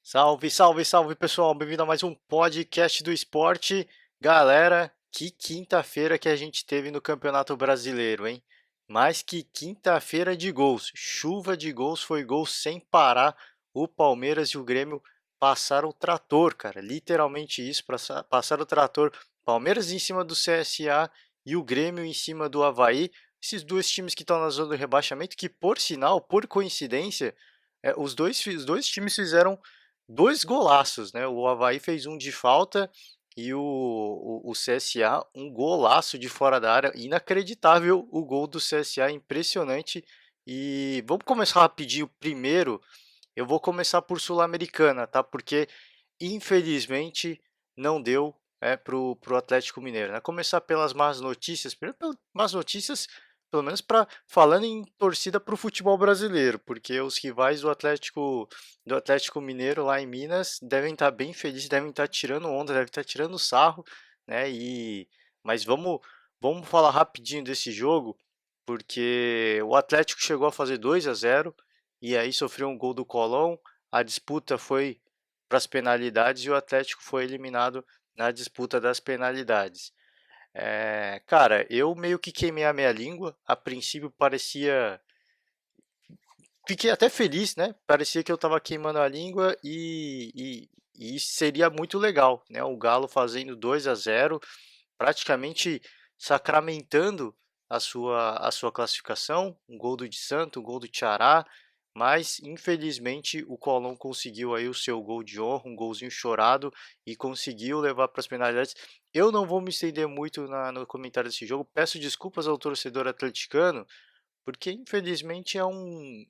Salve, salve, salve pessoal, bem-vindo a mais um podcast do esporte. Galera, que quinta-feira que a gente teve no Campeonato Brasileiro, hein? Mais que quinta-feira de gols, chuva de gols, foi gol sem parar. O Palmeiras e o Grêmio passaram o trator, cara, literalmente isso, passaram o trator. Palmeiras em cima do CSA e o Grêmio em cima do Avaí. Esses dois times que estão na zona do rebaixamento, que por sinal, por coincidência, os dois times fizeram dois golaços, né? O Avaí fez um de falta e o CSA um golaço de fora da área. Inacreditável o gol do CSA, impressionante. E vamos começar rapidinho. Primeiro, eu vou começar por Sul-Americana, tá? Porque infelizmente não deu pro Atlético Mineiro, né? Começar pelas más notícias. Primeiro, pelas más notícias, pelo menos para falando em torcida para o futebol brasileiro, porque os rivais do Atlético Mineiro lá em Minas devem estar bem felizes, devem estar tirando onda, devem estar tirando sarro, né? Mas vamos falar rapidinho desse jogo, porque o Atlético chegou a fazer 2-0 e aí sofreu um gol do Colón. A disputa foi para as penalidades e o Atlético foi eliminado na disputa das penalidades. Cara, eu meio que queimei a minha língua. A princípio parecia. Fiquei até feliz, né? Parecia que eu estava queimando a língua e seria muito legal, né? O Galo fazendo 2-0, praticamente sacramentando a sua classificação. Um gol do de Santo, um gol do Tiará, mas infelizmente o Colón conseguiu aí o seu gol de honra, um golzinho chorado e conseguiu levar para as penalidades. Eu não vou me estender muito no comentário desse jogo. Peço desculpas ao torcedor atleticano, porque infelizmente é um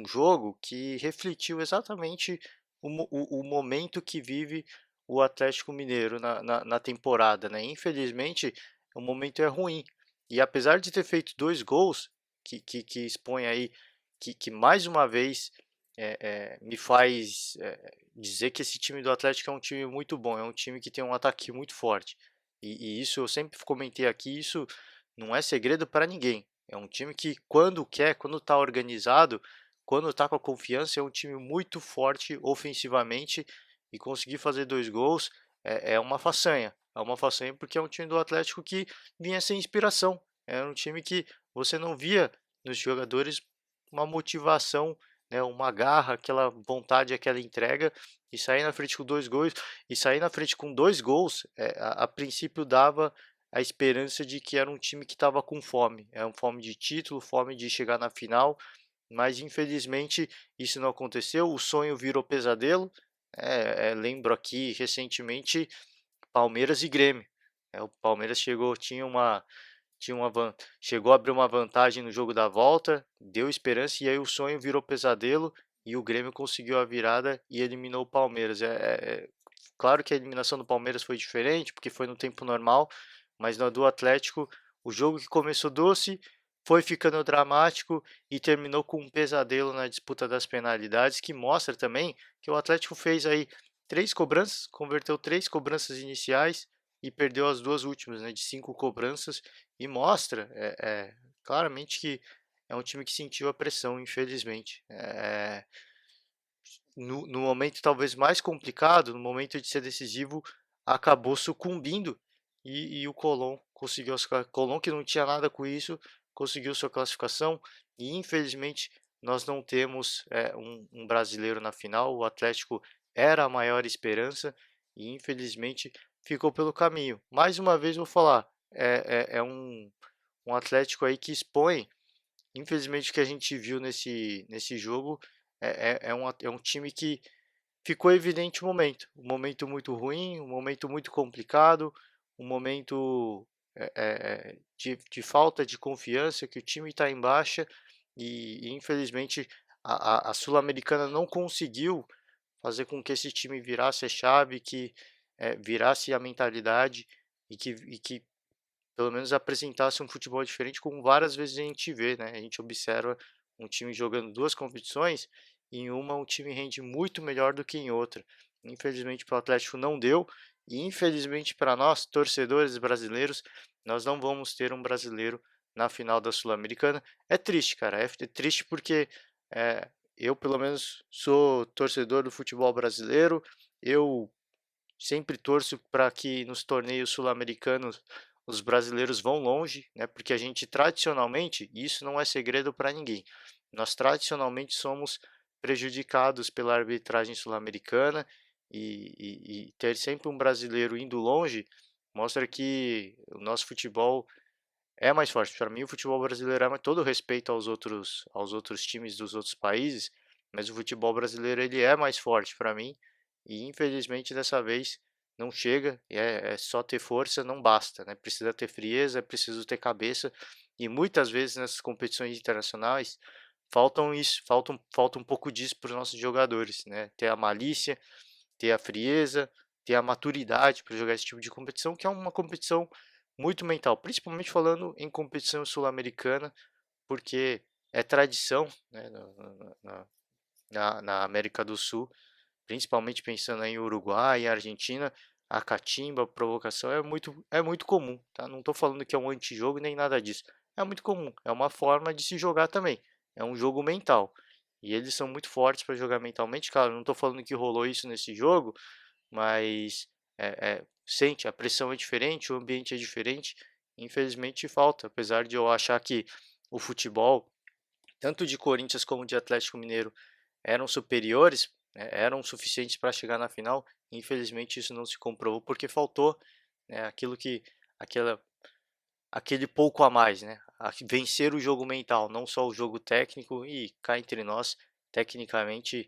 jogo que refletiu exatamente o momento que vive o Atlético Mineiro na temporada, né? Infelizmente, o momento é ruim. E apesar de ter feito dois gols, que expõe aí, que mais uma vez me faz dizer que esse time do Atlético é um time muito bom, é um time que tem um ataque muito forte. E isso eu sempre comentei aqui, isso não é segredo para ninguém. É um time que, quando quer, quando está organizado, quando está com a confiança, é um time muito forte ofensivamente e conseguir fazer dois gols é uma façanha. É uma façanha porque é um time do Atlético que vinha sem inspiração. É um time que você não via nos jogadores uma motivação, né, uma garra, aquela vontade, aquela entrega e sair na frente com dois gols e sair na frente com dois gols, a princípio dava a esperança de que era um time que estava com fome, é uma fome de título, fome de chegar na final, mas infelizmente isso não aconteceu, o sonho virou pesadelo. Lembro aqui recentemente Palmeiras e Grêmio. O Palmeiras chegou a abrir uma vantagem no jogo da volta, deu esperança e aí o sonho virou pesadelo e o Grêmio conseguiu a virada e eliminou o Palmeiras. Claro que a eliminação do Palmeiras foi diferente, porque foi no tempo normal, mas na do Atlético, o jogo que começou doce foi ficando dramático e terminou com um pesadelo na disputa das penalidades, que mostra também que o Atlético fez aí três cobranças, converteu três cobranças iniciais e perdeu as duas últimas, né, de cinco cobranças, e mostra claramente que é um time que sentiu a pressão, infelizmente. No momento talvez mais complicado, no momento de ser decisivo, acabou sucumbindo e o Colón conseguiu Colón que não tinha nada com isso, conseguiu sua classificação e infelizmente nós não temos um brasileiro na final. O Atlético era a maior esperança e infelizmente ficou pelo caminho. Mais uma vez vou falar, é um Atlético aí que expõe, infelizmente, o que a gente viu nesse jogo é um time que ficou evidente o momento. Um momento muito ruim, um momento muito complicado, um momento de falta de confiança, que o time está em baixa e infelizmente a Sul-Americana não conseguiu fazer com que esse time virasse a chave, que virasse a mentalidade e que pelo menos apresentasse um futebol diferente, como várias vezes a gente vê, né? A gente observa um time jogando duas competições, e em uma um time rende muito melhor do que em outra. Infelizmente para o Atlético não deu, e infelizmente para nós, torcedores brasileiros, nós não vamos ter um brasileiro na final da Sul-Americana. É triste, cara, é triste porque eu pelo menos sou torcedor do futebol brasileiro. Eu sempre torço para que nos torneios sul-americanos os brasileiros vão longe, né? Porque a gente tradicionalmente, e isso não é segredo para ninguém, nós tradicionalmente somos prejudicados pela arbitragem sul-americana e ter sempre um brasileiro indo longe mostra que o nosso futebol é mais forte. Para mim, o futebol brasileiro é mais todo respeito aos outros times dos outros países, mas o futebol brasileiro ele é mais forte para mim e infelizmente dessa vez não chega. É só ter força não basta, né? Precisa ter frieza, é preciso ter cabeça e muitas vezes nessas competições internacionais faltam isso, falta um pouco disso para os nossos jogadores, né? Ter a malícia, ter a frieza, ter a maturidade para jogar esse tipo de competição, que é uma competição muito mental, principalmente falando em competição sul-americana, porque é tradição, né, na América do Sul, principalmente pensando em Uruguai e Argentina, a catimba, a provocação é muito comum, tá? Não estou falando que é um antijogo nem nada disso. É muito comum, é uma forma de se jogar também. É um jogo mental. E eles são muito fortes para jogar mentalmente. Claro, não estou falando que rolou isso nesse jogo, mas sente, a pressão é diferente, o ambiente é diferente. Infelizmente falta, apesar de eu achar que o futebol, tanto de Corinthians como de Atlético Mineiro, eram superiores, né, eram suficientes para chegar na final. Infelizmente isso não se comprovou porque faltou, né, aquela, aquele pouco a mais, né? Vencer o jogo mental, não só o jogo técnico. E cá entre nós, tecnicamente,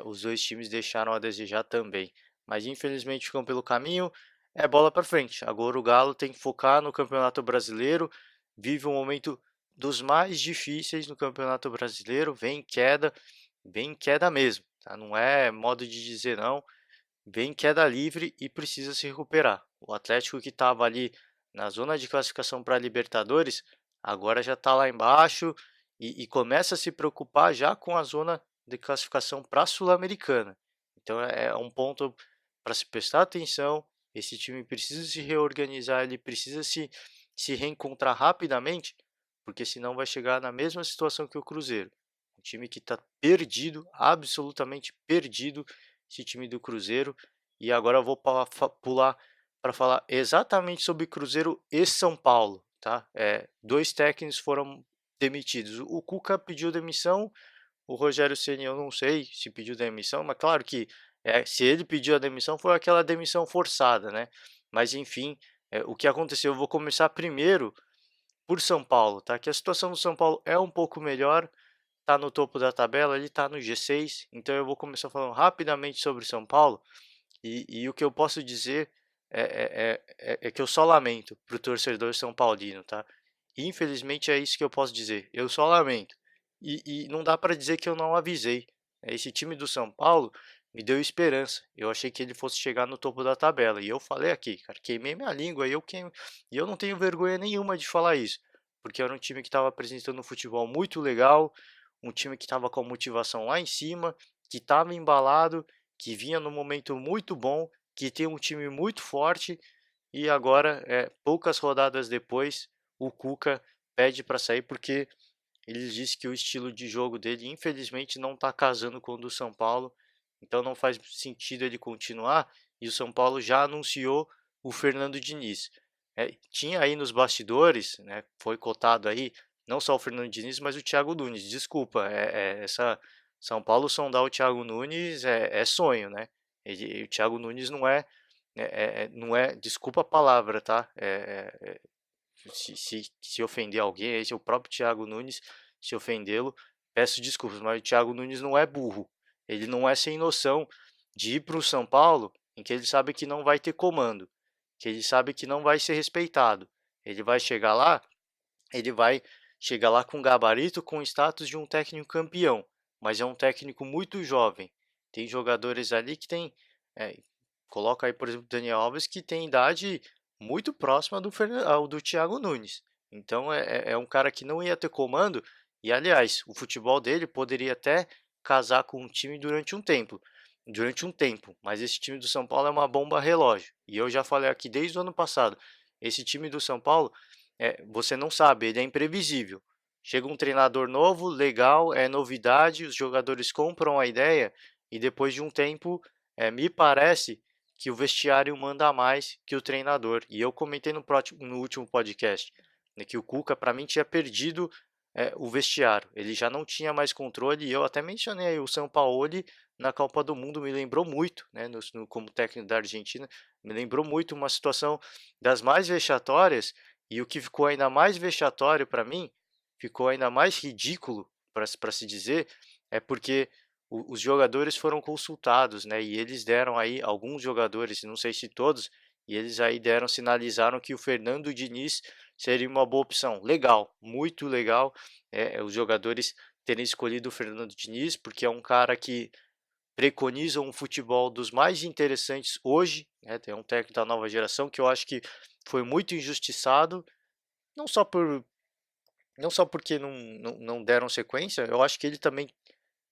os dois times deixaram a desejar também. Mas infelizmente ficam pelo caminho. É bola para frente. Agora o Galo tem que focar no Campeonato Brasileiro. Vive um momento dos mais difíceis no Campeonato Brasileiro. Vem em queda mesmo. Tá? Não é modo de dizer não, vem em queda livre e precisa se recuperar. O Atlético que estava ali na zona de classificação para a Libertadores, agora já está lá embaixo e começa a se preocupar já com a zona de classificação para a Sul-Americana. Então é um ponto para se prestar atenção. Esse time precisa se reorganizar, ele precisa se reencontrar rapidamente, porque senão vai chegar na mesma situação que o Cruzeiro. Um time que está perdido, absolutamente perdido, esse time do Cruzeiro. E agora eu vou pular para falar exatamente sobre Cruzeiro e São Paulo, tá? Dois técnicos foram demitidos. O Cuca pediu demissão, o Rogério Ceni eu não sei se pediu demissão, mas claro que se ele pediu a demissão foi aquela demissão forçada, né? Mas enfim, o que aconteceu? Eu vou começar primeiro por São Paulo, tá? Que a situação do São Paulo é um pouco melhor, tá no topo da tabela, ele tá no G6, então eu vou começar falando rapidamente sobre São Paulo e o que eu posso dizer é que eu só lamento para o torcedor são paulino, tá? Infelizmente é isso que eu posso dizer. Eu só lamento. E não dá para dizer que eu não avisei. Esse time do São Paulo me deu esperança. Eu achei que ele fosse chegar no topo da tabela. E eu falei aqui, cara, queimei minha língua. E eu não tenho vergonha nenhuma de falar isso. Porque era um time que estava apresentando um futebol muito legal. Um time que estava com a motivação lá em cima. Que estava embalado, que vinha num momento muito bom, que tem um time muito forte e agora, poucas rodadas depois, o Cuca pede para sair porque ele disse que o estilo de jogo dele, infelizmente, não está casando com o do São Paulo, então não faz sentido ele continuar. E o São Paulo já anunciou o Fernando Diniz. Tinha aí nos bastidores, né, foi cotado aí, não só o Fernando Diniz, mas o Thiago Nunes. Desculpa, essa São Paulo sondar o Thiago Nunes é sonho, né? O Thiago Nunes não é, desculpa a palavra, tá? Se ofender alguém, esse é o próprio Thiago Nunes, se ofendê-lo, peço desculpas, mas o Thiago Nunes não é burro. Ele não é sem noção de ir para o São Paulo em que ele sabe que não vai ter comando, que ele sabe que não vai ser respeitado. Ele vai chegar lá, ele vai chegar lá com gabarito, com status de um técnico campeão, mas é um técnico muito jovem. Tem jogadores ali que tem, é, coloca aí por exemplo Daniel Alves que tem idade muito próxima ao do Thiago Nunes. Então é um cara que não ia ter comando e aliás o futebol dele poderia até casar com um time durante um tempo, mas esse time do São Paulo é uma bomba relógio. E eu já falei aqui desde o ano passado, esse time do São Paulo você não sabe, ele é imprevisível. chega um treinador novo, legal, é novidade, os jogadores compram a ideia e depois de um tempo, me parece que o vestiário manda mais que o treinador. E eu comentei no último podcast, né, que o Cuca, para mim, tinha perdido o vestiário. Ele já não tinha mais controle. E eu até mencionei aí o Sampaoli na Copa do Mundo, me lembrou muito, né, como técnico da Argentina, me lembrou muito uma situação das mais vexatórias. E o que ficou ainda mais vexatório para mim, ficou ainda mais ridículo, para se dizer, é porque os jogadores foram consultados, né? E eles deram aí alguns jogadores, não sei se todos, e eles aí sinalizaram que o Fernando Diniz seria uma boa opção. Legal, muito legal, os jogadores terem escolhido o Fernando Diniz, porque é um cara que preconiza um futebol dos mais interessantes hoje, né? Tem um técnico da nova geração que eu acho que foi muito injustiçado, não só porque não deram sequência, eu acho que ele também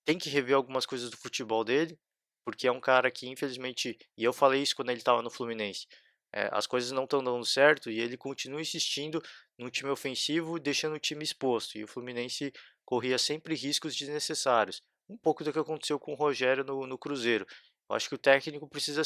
tem que rever algumas coisas do futebol dele, porque é um cara que infelizmente, e eu falei isso quando ele estava no Fluminense, as coisas não estão dando certo e ele continua insistindo no time ofensivo, deixando o time exposto, e o Fluminense corria sempre riscos desnecessários. Um pouco do que aconteceu com o Rogério no Cruzeiro. Eu acho que o técnico precisa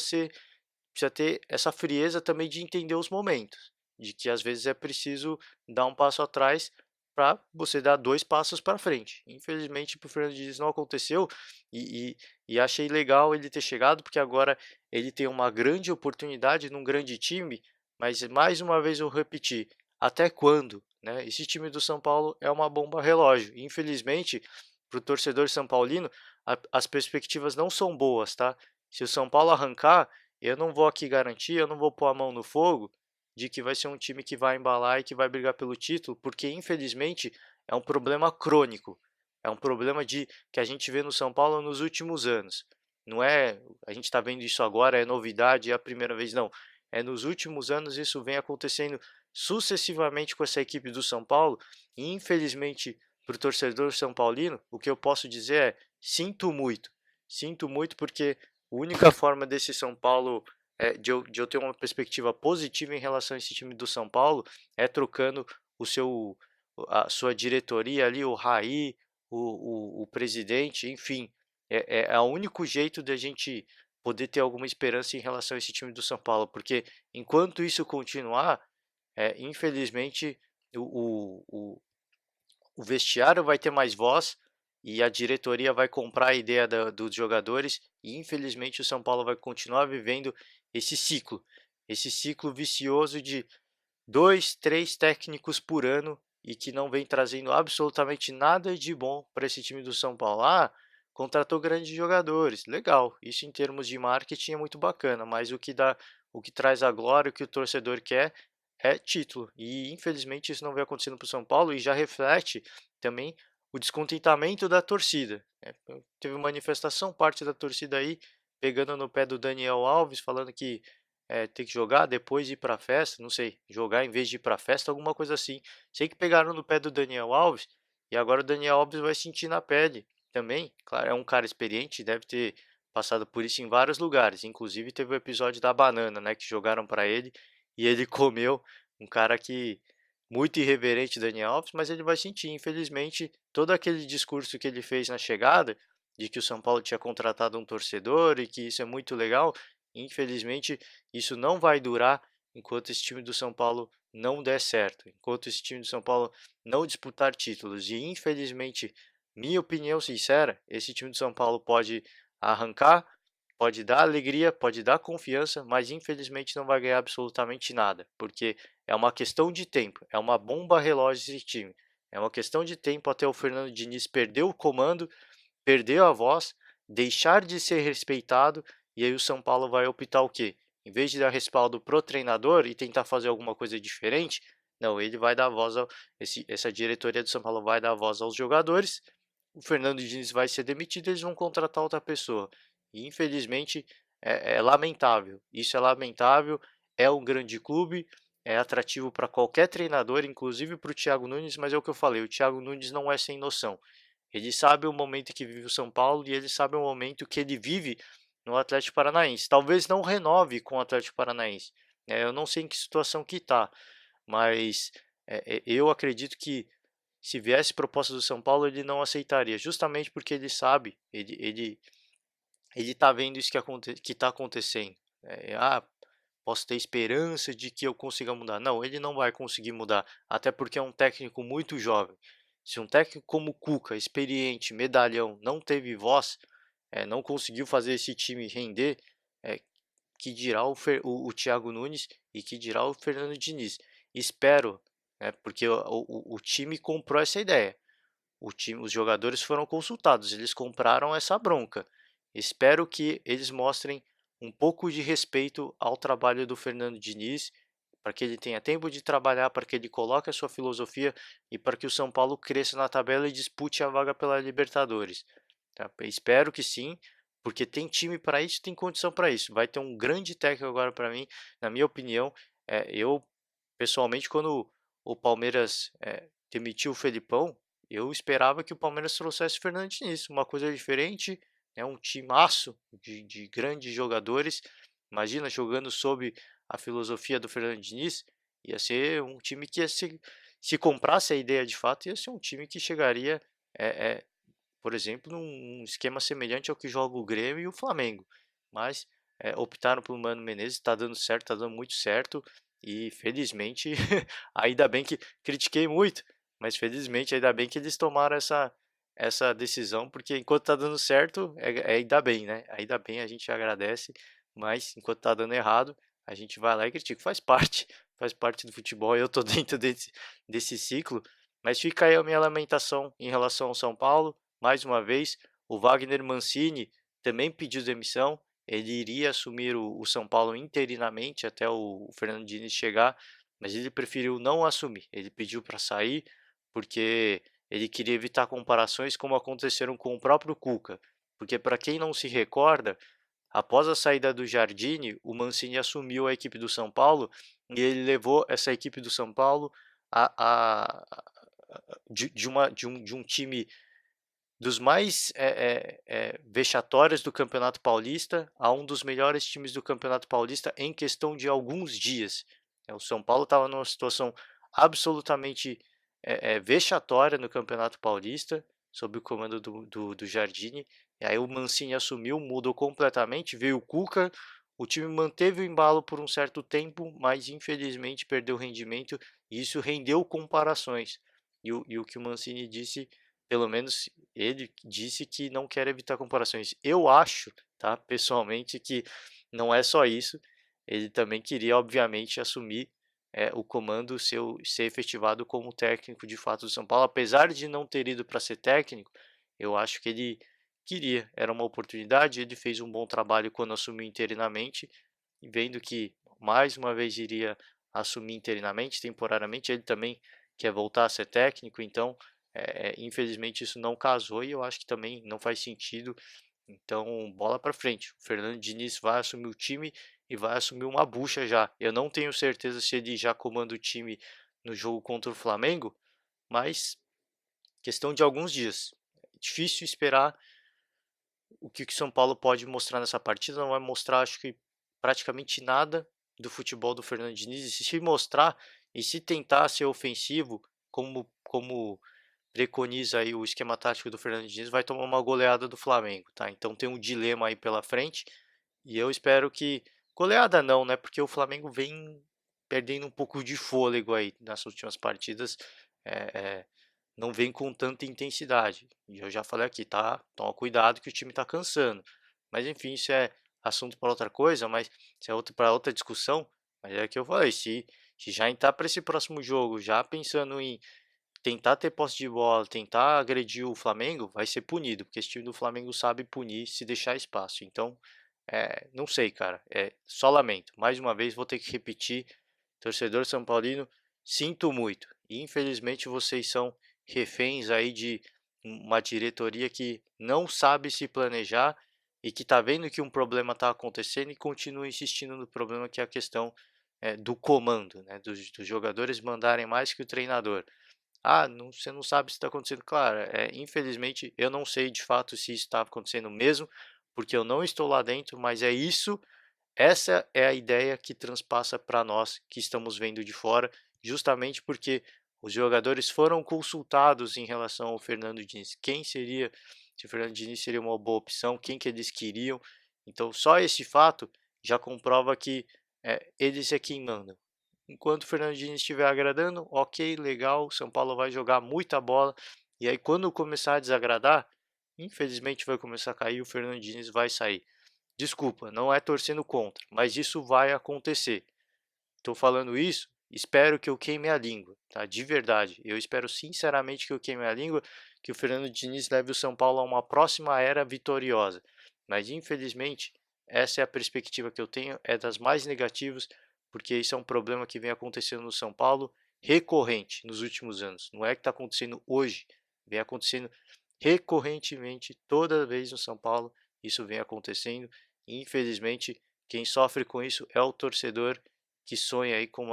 ter essa frieza também de entender os momentos, de que às vezes é preciso dar um passo atrás para você dar dois passos para frente. Infelizmente, para o Fernando Diniz não aconteceu e achei legal ele ter chegado, porque agora ele tem uma grande oportunidade num grande time, mas mais uma vez eu repetir, até quando? Né? Esse time do São Paulo é uma bomba relógio. Infelizmente, para o torcedor são paulino, as perspectivas não são boas, tá? Se o São Paulo arrancar, eu não vou aqui garantir, eu não vou pôr a mão no fogo de que vai ser um time que vai embalar e que vai brigar pelo título, porque infelizmente é um problema crônico. É um problema que a gente vê no São Paulo nos últimos anos. Não é, a gente está vendo isso agora, é novidade, é a primeira vez, não. É nos últimos anos isso vem acontecendo sucessivamente com essa equipe do São Paulo, e infelizmente para o torcedor são paulino, o que eu posso dizer é sinto muito. Sinto muito porque a única forma desse São Paulo, de eu ter uma perspectiva positiva em relação a esse time do São Paulo, é trocando a sua diretoria ali, o Raí, o presidente, enfim. É o único jeito de a gente poder ter alguma esperança em relação a esse time do São Paulo, porque enquanto isso continuar, infelizmente o vestiário vai ter mais voz e a diretoria vai comprar a ideia dos jogadores e infelizmente o São Paulo vai continuar vivendo esse ciclo, esse ciclo vicioso de dois, três técnicos por ano e que não vem trazendo absolutamente nada de bom para esse time do São Paulo. Ah, contratou grandes jogadores, legal. Isso em termos de marketing é muito bacana, mas o que traz a glória, o que o torcedor quer é título. E infelizmente isso não vem acontecendo para o São Paulo e já reflete também o descontentamento da torcida. Teve manifestação, parte da torcida aí pegando no pé do Daniel Alves, falando que tem que jogar, depois ir pra festa, não sei, jogar em vez de ir pra festa, alguma coisa assim. Sei que pegaram no pé do Daniel Alves e agora o Daniel Alves vai sentir na pele também. Claro, é um cara experiente, deve ter passado por isso em vários lugares. Inclusive teve o episódio da banana, né, que jogaram pra ele e ele comeu. Um cara que muito irreverente, Daniel Alves, mas ele vai sentir, infelizmente, todo aquele discurso que ele fez na chegada de que o São Paulo tinha contratado um torcedor e que isso é muito legal. Infelizmente, isso não vai durar enquanto esse time do São Paulo não der certo, enquanto esse time do São Paulo não disputar títulos. E infelizmente, minha opinião sincera, esse time do São Paulo pode arrancar, pode dar alegria, pode dar confiança, mas infelizmente não vai ganhar absolutamente nada, porque é uma questão de tempo, é uma bomba relógio esse time. É uma questão de tempo até o Fernando Diniz perder o comando, perder a voz, deixar de ser respeitado, e aí o São Paulo vai optar o quê? Em vez de dar respaldo pro treinador e tentar fazer alguma coisa diferente, não, ele vai dar voz essa diretoria do São Paulo vai dar voz aos jogadores, o Fernando Diniz vai ser demitido, eles vão contratar outra pessoa. E infelizmente é lamentável. Isso é lamentável, é um grande clube, é atrativo para qualquer treinador, inclusive para o Thiago Nunes, mas é o que eu falei, o Thiago Nunes não é sem noção. Ele sabe o momento que vive o São Paulo e ele sabe o momento que ele vive no Atlético Paranaense. Talvez não renove com o Atlético Paranaense. Eu não sei em que situação que está, mas eu acredito que se viesse proposta do São Paulo, ele não aceitaria, justamente porque ele sabe, ele tá vendo isso que está acontecendo. Posso ter esperança de que eu consiga mudar. Não, ele não vai conseguir mudar, até porque é um técnico muito jovem. Se um técnico como o Cuca, experiente, medalhão, não teve voz, não conseguiu fazer esse time render, é, que dirá o Thiago Nunes e que dirá o Fernando Diniz. Espero, porque o time comprou essa ideia. Os jogadores foram consultados, eles compraram essa bronca. Espero que eles mostrem um pouco de respeito ao trabalho do Fernando Diniz, para que ele tenha tempo de trabalhar, para que ele coloque a sua filosofia e para que o São Paulo cresça na tabela e dispute a vaga pela Libertadores. Tá? Espero que sim, porque tem time para isso, tem condição para isso. Vai ter um grande técnico agora para mim, na minha opinião. Eu, pessoalmente, quando o Palmeiras demitiu o Felipão, eu esperava que o Palmeiras trouxesse o Fernando Diniz, uma coisa diferente, um timaço de grandes jogadores. Imagina jogando sob a filosofia do Fernando Diniz, ia ser um time que se comprasse a ideia de fato, ia ser um time que chegaria, é, é, por exemplo, num esquema semelhante ao que joga o Grêmio e o Flamengo. Mas optaram pelo Mano Menezes, está dando certo, está dando muito certo. E felizmente, ainda bem que critiquei muito, mas felizmente ainda bem que eles tomaram essa decisão, porque enquanto está dando certo, ainda bem, né? Ainda bem, a gente agradece, mas enquanto está dando errado, a gente vai lá e critica. Faz parte do futebol, eu estou dentro desse ciclo, mas fica aí a minha lamentação em relação ao São Paulo. Mais uma vez, o Wagner Mancini também pediu demissão. Ele iria assumir o São Paulo interinamente até o Fernando Diniz chegar, mas ele preferiu não assumir. Ele pediu para sair porque ele queria evitar comparações como aconteceram com o próprio Cuca. Porque, para quem não se recorda, após a saída do Jardine, o Mancini assumiu a equipe do São Paulo e ele levou essa equipe do São Paulo de um time dos mais vexatórios do Campeonato Paulista a um dos melhores times do Campeonato Paulista em questão de alguns dias. O São Paulo estava numa situação absolutamente vexatória no Campeonato Paulista, sob o comando do Jardine. E aí o Mancini assumiu, mudou completamente, veio o Cuca, o time manteve o embalo por um certo tempo, mas infelizmente perdeu rendimento e isso rendeu comparações. E o que o Mancini disse, pelo menos ele disse que não quer evitar comparações. Eu acho, tá, pessoalmente, que não é só isso. Ele também queria, obviamente, assumir o comando, ser efetivado como técnico de fato do São Paulo. Apesar de não ter ido para ser técnico, eu acho que ele queria, era uma oportunidade. Ele fez um bom trabalho quando assumiu interinamente, e vendo que mais uma vez iria assumir interinamente, temporariamente, ele também quer voltar a ser técnico, então infelizmente isso não casou e eu acho que também não faz sentido. Então, bola para frente. O Fernando Diniz vai assumir o time e vai assumir uma bucha já. Eu não tenho certeza se ele já comanda o time no jogo contra o Flamengo, mas questão de alguns dias. É difícil esperar o que o São Paulo pode mostrar nessa partida. Não vai mostrar, acho que, praticamente nada do futebol do Fernando Diniz. E se mostrar e se tentar ser ofensivo, como preconiza aí o esquema tático do Fernando Diniz, vai tomar uma goleada do Flamengo, tá? Então tem um dilema aí pela frente e eu espero que goleada não, né? Porque o Flamengo vem perdendo um pouco de fôlego aí nas últimas partidas, é, é, não vem com tanta intensidade. E eu já falei aqui, tá? Toma cuidado que o time tá cansando. Mas enfim, isso é assunto para outra coisa, mas isso é para outra discussão. Mas é que eu falei, se já entrar para esse próximo jogo, já pensando em tentar ter posse de bola, tentar agredir o Flamengo, vai ser punido, porque esse time do Flamengo sabe punir se deixar espaço. Então, não sei, cara. Só lamento. Mais uma vez, vou ter que repetir. Torcedor São Paulino, sinto muito. E, infelizmente, vocês são reféns aí de uma diretoria que não sabe se planejar e que está vendo que um problema está acontecendo e continua insistindo no problema, que é a questão do comando, né? Dos jogadores mandarem mais que o treinador. Você não sabe se está acontecendo. Claro, infelizmente eu não sei de fato se isso está acontecendo mesmo, porque eu não estou lá dentro, mas essa é a ideia que transpassa para nós que estamos vendo de fora, justamente porque Os jogadores foram consultados em relação ao Fernando Diniz. Quem seria, se o Fernando Diniz seria uma boa opção, quem que eles queriam. Então, só esse fato já comprova que eles é quem mandam. Enquanto o Fernando Diniz estiver agradando, ok, legal, São Paulo vai jogar muita bola. E aí, quando começar a desagradar, infelizmente vai começar a cair, o Fernando Diniz vai sair. Desculpa, não é torcendo contra, mas isso vai acontecer. Estou falando isso, espero que eu queime a língua, tá? De verdade. Eu espero sinceramente que eu queime a língua, que o Fernando Diniz leve o São Paulo a uma próxima era vitoriosa. Mas infelizmente, essa é a perspectiva que eu tenho, é das mais negativas, porque isso é um problema que vem acontecendo no São Paulo recorrente nos últimos anos. Não é que está acontecendo hoje, vem acontecendo recorrentemente, toda vez no São Paulo, isso vem acontecendo. E, infelizmente, quem sofre com isso é o torcedor que sonha aí com,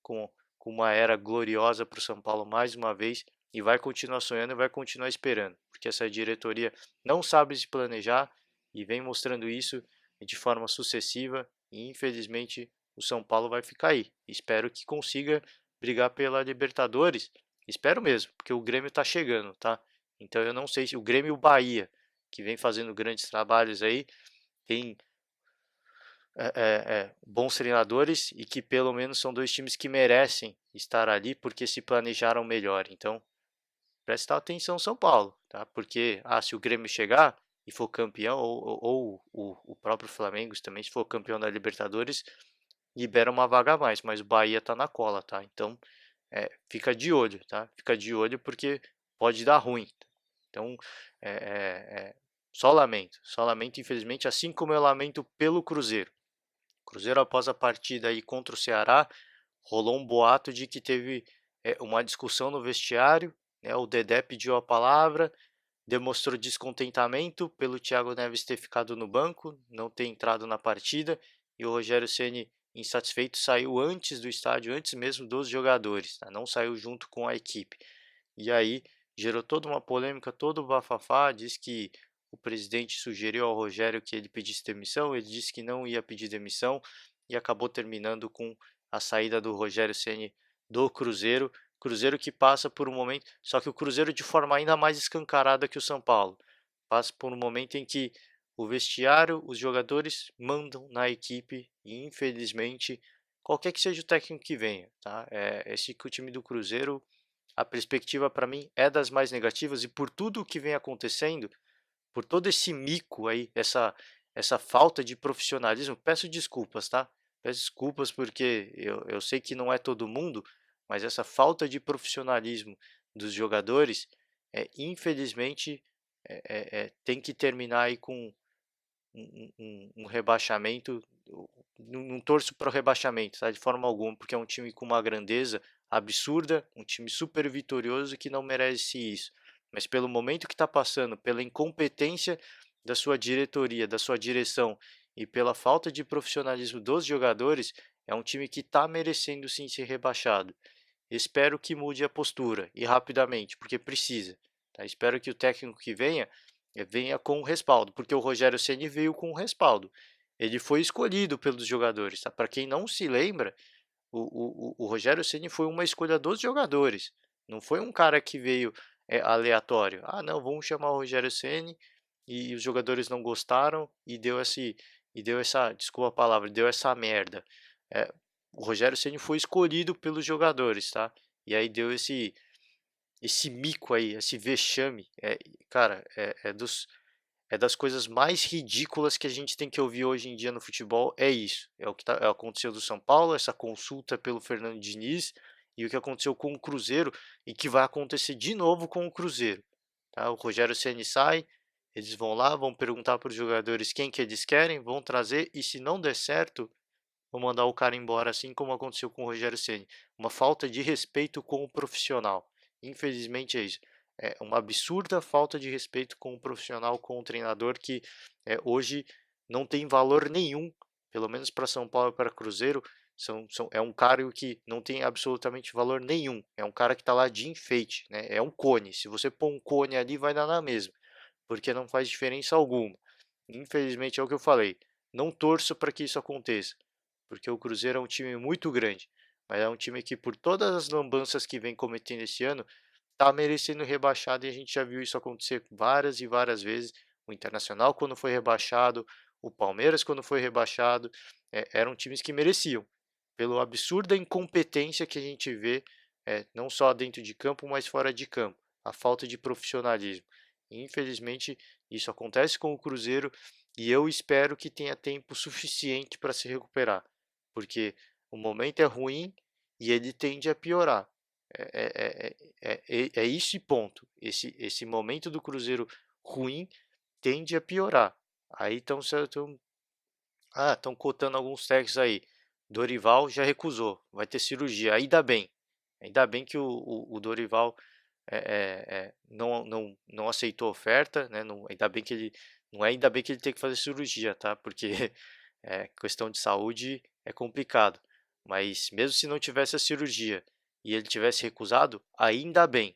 com uma era gloriosa para o São Paulo mais uma vez e vai continuar sonhando e vai continuar esperando, porque essa diretoria não sabe se planejar e vem mostrando isso de forma sucessiva e infelizmente o São Paulo vai ficar aí. Espero que consiga brigar pela Libertadores, espero mesmo, porque o Grêmio está chegando, tá? Então eu não sei se o Grêmio e o Bahia, que vem fazendo grandes trabalhos aí, tem bons treinadores e que pelo menos são dois times que merecem estar ali porque se planejaram melhor. Então, presta atenção São Paulo, tá? Porque se o Grêmio chegar e for campeão, ou o próprio Flamengo também, se for campeão da Libertadores, libera uma vaga a mais, mas o Bahia tá na cola, tá? Então, fica de olho, tá? Fica de olho porque pode dar ruim. Então, é, é, é, só lamento, infelizmente, assim como eu lamento pelo Cruzeiro. Cruzeiro, após a partida aí contra o Ceará, rolou um boato de que teve uma discussão no vestiário, né? O Dedé pediu a palavra, demonstrou descontentamento pelo Thiago Neves ter ficado no banco, não ter entrado na partida, e o Rogério Ceni, insatisfeito, saiu antes do estádio, antes mesmo dos jogadores, tá? Não saiu junto com a equipe. E aí gerou toda uma polêmica, todo o bafafá, diz que o presidente sugeriu ao Rogério que ele pedisse demissão, ele disse que não ia pedir demissão e acabou terminando com a saída do Rogério Ceni do Cruzeiro. Cruzeiro que passa por um momento, só que o Cruzeiro de forma ainda mais escancarada que o São Paulo. Passa por um momento em que o vestiário, os jogadores mandam na equipe e infelizmente qualquer que seja o técnico que venha, tá? Esse que o time do Cruzeiro, a perspectiva para mim é das mais negativas e por tudo o que vem acontecendo, por todo esse mico aí, essa falta de profissionalismo, peço desculpas, tá? Peço desculpas porque eu sei que não é todo mundo, mas essa falta de profissionalismo dos jogadores, infelizmente, tem que terminar aí com um rebaixamento. Não torço para o rebaixamento, tá? De forma alguma, porque é um time com uma grandeza absurda, um time super vitorioso que não merece isso. Mas pelo momento que está passando, pela incompetência da sua diretoria, da sua direção e pela falta de profissionalismo dos jogadores, é um time que está merecendo sim ser rebaixado. Espero que mude a postura e rapidamente, porque precisa. Tá? Espero que o técnico que venha com respaldo, porque o Rogério Ceni veio com respaldo. Ele foi escolhido pelos jogadores. Tá? Para quem não se lembra, o Rogério Ceni foi uma escolha dos jogadores. Não foi um cara que veio aleatório. Não, vamos chamar o Rogério Ceni e os jogadores não gostaram e deu essa, desculpa a palavra, deu essa merda. É, o Rogério Ceni foi escolhido pelos jogadores, tá? E aí deu esse mico aí, esse vexame. Cara, das coisas mais ridículas que a gente tem que ouvir hoje em dia no futebol, é isso. É o que aconteceu do São Paulo, essa consulta pelo Fernando Diniz, e o que aconteceu com o Cruzeiro, e que vai acontecer de novo com o Cruzeiro. Tá? O Rogério Ceni sai, eles vão lá, vão perguntar para os jogadores quem que eles querem, vão trazer, e se não der certo, vão mandar o cara embora, assim como aconteceu com o Rogério Ceni. Uma falta de respeito com o profissional. Infelizmente é isso. É uma absurda falta de respeito com o profissional, com o treinador que hoje não tem valor nenhum, pelo menos para São Paulo e para Cruzeiro. É um cargo que não tem absolutamente valor nenhum. É um cara que está lá de enfeite, né? É um cone. Se você pôr um cone ali, vai dar na mesma, porque não faz diferença alguma. Infelizmente é o que eu falei. Não torço para que isso aconteça, porque o Cruzeiro é um time muito grande, mas é um time que, por todas as lambanças que vem cometendo esse ano, tá merecendo rebaixado e a gente já viu isso acontecer várias e várias vezes. O Internacional quando foi rebaixado, o Palmeiras quando foi rebaixado, eram times que mereciam, pela absurda incompetência que a gente vê, não só dentro de campo, mas fora de campo, a falta de profissionalismo. Infelizmente, isso acontece com o Cruzeiro e eu espero que tenha tempo suficiente para se recuperar, porque o momento é ruim e ele tende a piorar. É esse ponto. Esse momento do Cruzeiro ruim tende a piorar. Aí estão cotando alguns técnicos aí. Dorival já recusou, vai ter cirurgia. Ainda bem que o Dorival não aceitou a oferta, né? Não, ainda bem que ele não é ainda bem que ele tem que fazer cirurgia, tá? Porque questão de saúde é complicado. Mas mesmo se não tivesse a cirurgia e ele tivesse recusado, ainda bem,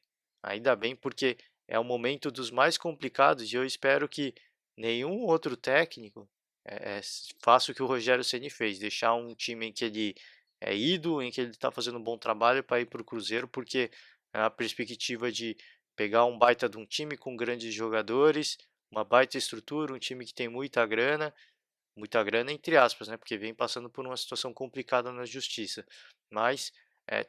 porque é o momento dos mais complicados e eu espero que nenhum outro técnico faça o que o Rogério Ceni fez, deixar um time em que ele é ídolo, em que ele está fazendo um bom trabalho para ir para o Cruzeiro, porque a perspectiva de pegar um baita de um time com grandes jogadores, uma baita estrutura, um time que tem muita grana entre aspas, né? Porque vem passando por uma situação complicada na justiça, mas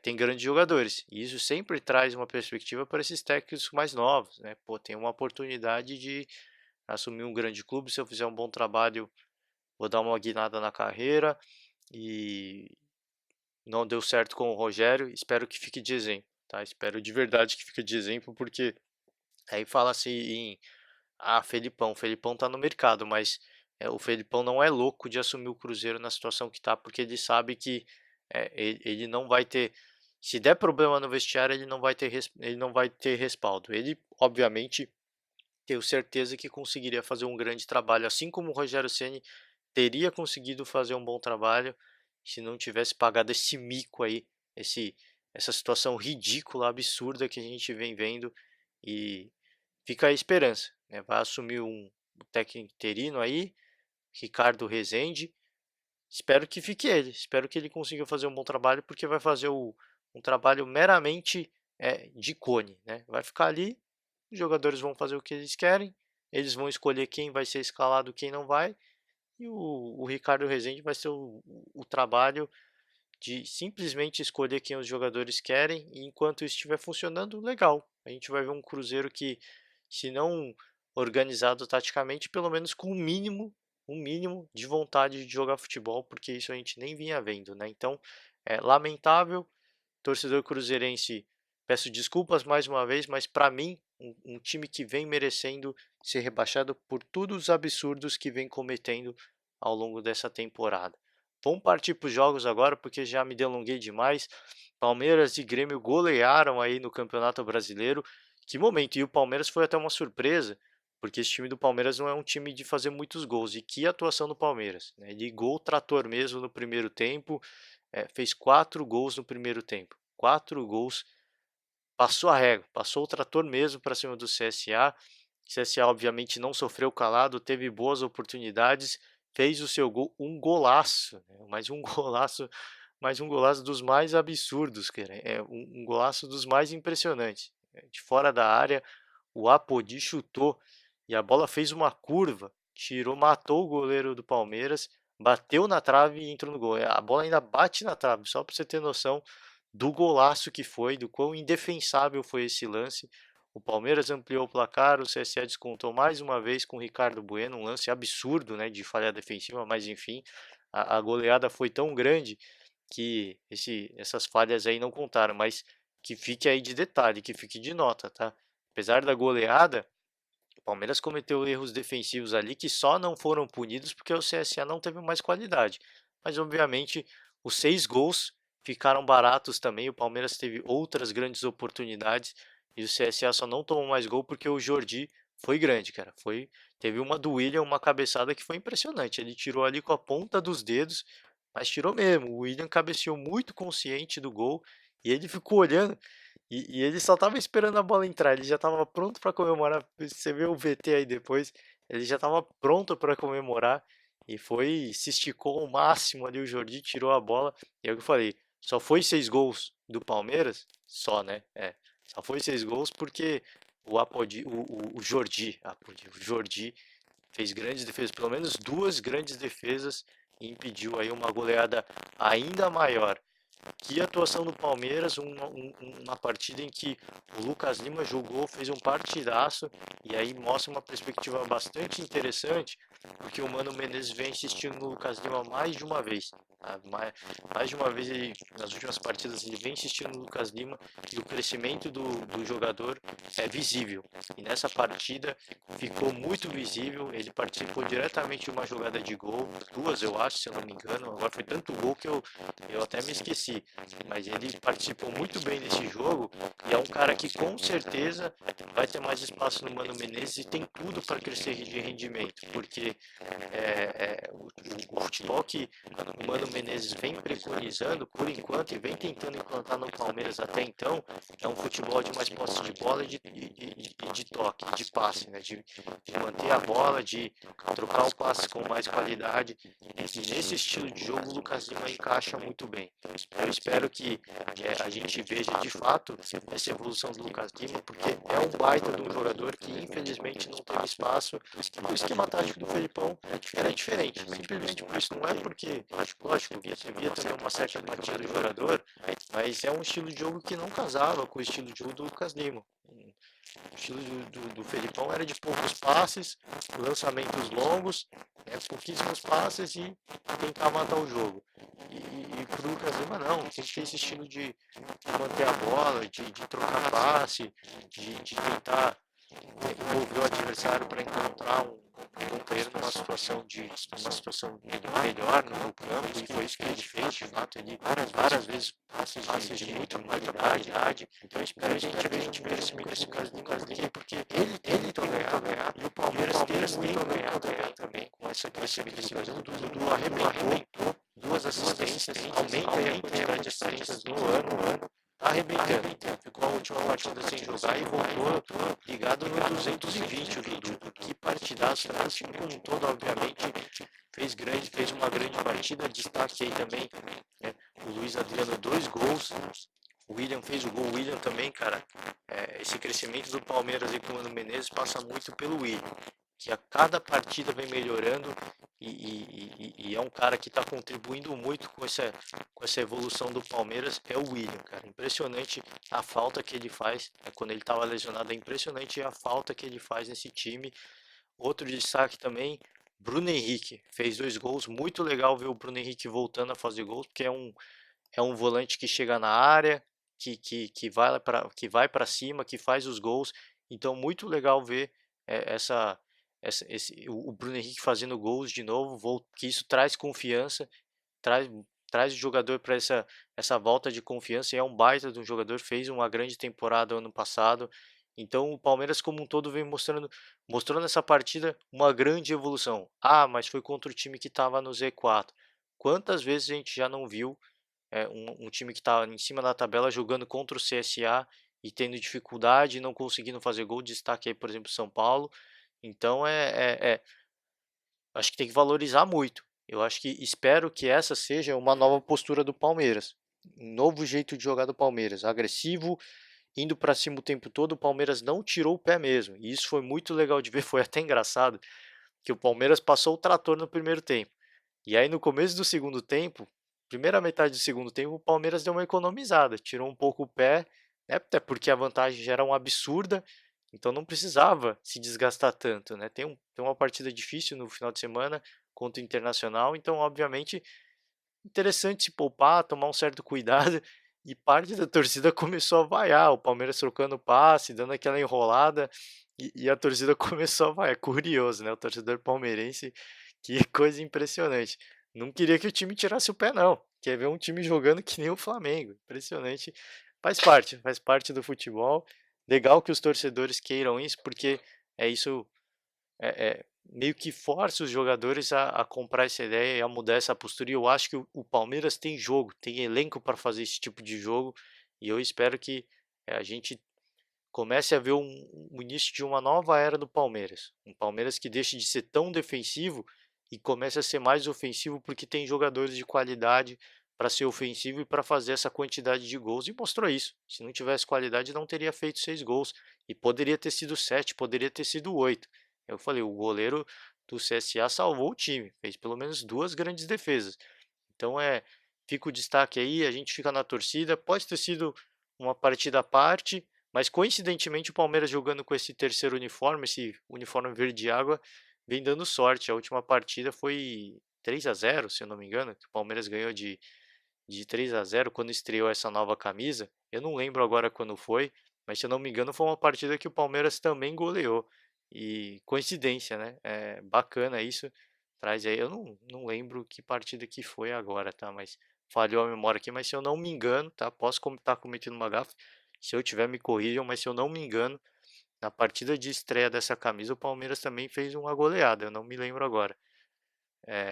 tem grandes jogadores e isso sempre traz uma perspectiva para esses técnicos mais novos, né? Pô, tem uma oportunidade de assumir um grande clube, se eu fizer um bom trabalho, vou dar uma guinada na carreira e não deu certo com o Rogério, espero que fique de exemplo, tá? Espero de verdade que fique de exemplo, porque aí fala-se em Felipão tá no mercado, mas o Felipão não é louco de assumir o Cruzeiro na situação que tá, porque ele sabe que ele não vai ter, se der problema no vestiário, ele não vai ter respaldo. Ele, obviamente, tenho certeza que conseguiria fazer um grande trabalho, assim como o Rogério Ceni teria conseguido fazer um bom trabalho se não tivesse pagado esse mico aí, esse, essa situação ridícula, absurda que a gente vem vendo e fica a esperança, né? Vai assumir um técnico interino aí, Ricardo Rezende. Espero que fique ele, espero que ele consiga fazer um bom trabalho, porque vai fazer um trabalho meramente de cone, né? Vai ficar ali, os jogadores vão fazer o que eles querem, eles vão escolher quem vai ser escalado, quem não vai, e o Ricardo Rezende vai ser o trabalho de simplesmente escolher quem os jogadores querem, e enquanto isso estiver funcionando, legal. A gente vai ver um Cruzeiro que, se não organizado taticamente, pelo menos com um mínimo de vontade de jogar futebol, porque isso a gente nem vinha vendo, né? Então, é lamentável, torcedor cruzeirense, peço desculpas mais uma vez, mas para mim, um time que vem merecendo ser rebaixado por todos os absurdos que vem cometendo ao longo dessa temporada. Vamos partir para os jogos agora, porque já me delonguei demais. Palmeiras e Grêmio golearam aí no Campeonato Brasileiro. Que momento! E o Palmeiras foi até uma surpresa, porque esse time do Palmeiras não é um time de fazer muitos gols. E que atuação do Palmeiras, né? Ligou o trator mesmo no primeiro tempo, fez 4 gols no primeiro tempo. 4 gols, passou a régua, passou o trator mesmo para cima do CSA. CSA obviamente não sofreu calado, teve boas oportunidades, fez o seu gol, um golaço, né? Mais um golaço dos mais absurdos, cara. Um golaço dos mais impressionantes. De fora da área, o Apodi chutou e a bola fez uma curva, tirou, matou o goleiro do Palmeiras, bateu na trave e entrou no gol. A bola ainda bate na trave, só para você ter noção do golaço que foi, do quão indefensável foi esse lance. O Palmeiras ampliou o placar, o CSA descontou mais uma vez com o Ricardo Bueno, um lance absurdo, né, de falha defensiva, mas enfim, a goleada foi tão grande que essas falhas aí não contaram, mas que fique aí de detalhe, que fique de nota, tá? Apesar da goleada, o Palmeiras cometeu erros defensivos ali que só não foram punidos porque o CSA não teve mais qualidade. Mas obviamente os 6 gols ficaram baratos também. O Palmeiras teve outras grandes oportunidades e o CSA só não tomou mais gol porque o Jordi foi grande, cara. Teve uma do William, uma cabeçada que foi impressionante. Ele tirou ali com a ponta dos dedos, mas tirou mesmo. O William cabeceou muito consciente do gol e ele ficou olhando. E ele só tava esperando a bola entrar, ele já tava pronto para comemorar. Você vê o VT aí depois, ele já tava pronto para comemorar e se esticou ao máximo ali o Jordi, tirou a bola. E é o que eu falei, Só foi 6 gols do Palmeiras, só, né? Só foi 6 gols porque o Jordi fez grandes defesas, pelo menos duas grandes defesas e impediu aí uma goleada ainda maior. Que atuação do Palmeiras, uma partida em que o Lucas Lima jogou, fez um partidaço e aí mostra uma perspectiva bastante interessante, porque o Mano Menezes vem insistindo no Lucas Lima mais de uma vez. Mais de uma vez, nas últimas partidas, ele vem insistindo no Lucas Lima e o crescimento do jogador é visível. E nessa partida ficou muito visível, ele participou diretamente de uma jogada de gol, duas eu acho, se eu não me engano, agora foi tanto gol que eu até me esqueci, mas ele participou muito bem desse jogo e é um cara que com certeza vai ter mais espaço no Mano Menezes e tem tudo para crescer de rendimento, porque o futebol que o Mano Menezes vem preconizando por enquanto e vem tentando implantar no Palmeiras até então é um futebol de mais posse de bola e de toque, de passe, né? De manter a bola, de trocar o passe com mais qualidade. E nesse estilo de jogo o Lucas Lima encaixa muito bem. Eu espero que a gente veja de fato essa evolução do Lucas Lima, porque é um baita de um jogador que infelizmente não teve espaço. O esquema tático do Felipão era diferente, simplesmente por isso. Não é porque, lógico, você via também uma certa empatia do jogador, mas é um estilo de jogo que não casava com o estilo de jogo do Lucas Lima. O estilo do Felipão era de poucos passes, lançamentos longos, pouquíssimos passes e tentar matar o jogo. E pro Lucas Lima não, tem que ter esse estilo de manter a bola, de trocar passe, de tentar envolver o adversário para encontrar um companheiro numa situação melhor no campo, e foi isso que ele fez, de fato, ele várias vezes passes de muita qualidade. Então eu espero que a gente veja esse Lucas Lima, porque ele tem muito a ganhar e o Palmeiras tem muito a ganhar também com essa crescimento. O Dudu arrebentou, duas assistências, aumenta a quantidade de assistências no ano, tá arrebentando. Ficou a última partida sem jogar e voltou ligado no 220 o Dudu. Que partidaço, né? O time como um todo, obviamente, fez uma grande partida. Destaque aí também, né, o Luiz Adriano, 2 gols. O William fez o gol, o William também, cara. Esse crescimento do Palmeiras aí com o Mano Menezes passa muito pelo William, que a cada partida vem melhorando e é um cara que está contribuindo muito com essa evolução do Palmeiras, é o William, cara. Impressionante a falta que ele faz, quando ele estava lesionado, é impressionante a falta que ele faz nesse time. Outro destaque também, Bruno Henrique, fez 2 gols, muito legal ver o Bruno Henrique voltando a fazer gols, porque é um volante que chega na área, que vai para cima, que faz os gols. Então, muito legal ver o Bruno Henrique fazendo gols de novo, que isso traz confiança, traz, traz o jogador para essa volta de confiança. E é um baita de um jogador, fez uma grande temporada ano passado. Então, o Palmeiras como um todo vem mostrou nessa partida uma grande evolução. Ah, mas foi contra o time que estava no Z4. Quantas vezes a gente já não viu um time que está em cima da tabela jogando contra o CSA e tendo dificuldade e não conseguindo fazer gol? Destaque aí, por exemplo, São Paulo. Então acho que tem que valorizar muito. Eu acho que espero que essa seja uma nova postura do Palmeiras, um novo jeito de jogar do Palmeiras, agressivo, indo para cima o tempo todo. O Palmeiras não tirou o pé mesmo, e isso foi muito legal de ver. Foi até engraçado que o Palmeiras passou o trator no primeiro tempo. E aí no começo do segundo tempo, primeira metade do segundo tempo, o Palmeiras deu uma economizada, tirou um pouco o pé, né, até porque a vantagem já era uma absurda, então não precisava se desgastar tanto, né? Tem uma partida difícil no final de semana contra o Internacional, então obviamente interessante se poupar, tomar um certo cuidado. E parte da torcida começou a vaiar, o Palmeiras trocando passe, dando aquela enrolada, e a torcida começou a vaiar. Curioso, né? O torcedor palmeirense, que coisa impressionante. Não queria que o time tirasse o pé, não. Quer ver um time jogando que nem o Flamengo. Impressionante. Faz parte do futebol. Legal que os torcedores queiram isso, porque isso meio que força os jogadores a comprar essa ideia e a mudar essa postura. E eu acho que o Palmeiras tem jogo, tem elenco para fazer esse tipo de jogo. E eu espero que a gente comece a ver o início de uma nova era do Palmeiras. Um Palmeiras que deixe de ser tão defensivo e comece a ser mais ofensivo, porque tem jogadores de qualidade para ser ofensivo e para fazer essa quantidade de gols e mostrou isso. Se não tivesse qualidade, não teria feito 6 gols e poderia ter sido 7, poderia ter sido 8. Eu falei, o goleiro do CSA salvou o time, fez pelo menos 2 grandes defesas. Então fica o destaque aí, a gente fica na torcida. Pode ter sido uma partida à parte, mas coincidentemente o Palmeiras jogando com esse terceiro uniforme, esse uniforme verde água, vem dando sorte. A última partida foi 3-0, se eu não me engano, que o Palmeiras ganhou de 3-0 quando estreou essa nova camisa. Eu não lembro agora quando foi, mas se eu não me engano foi uma partida que o Palmeiras também goleou. E coincidência, né? É bacana isso. Traz aí, eu não lembro que partida que foi agora, tá? Mas falhou a memória aqui, mas se eu não me engano, tá? Posso estar cometendo uma gafe. Se eu tiver, me corrijam, mas se eu não me engano, na partida de estreia dessa camisa, o Palmeiras também fez uma goleada. Eu não me lembro agora.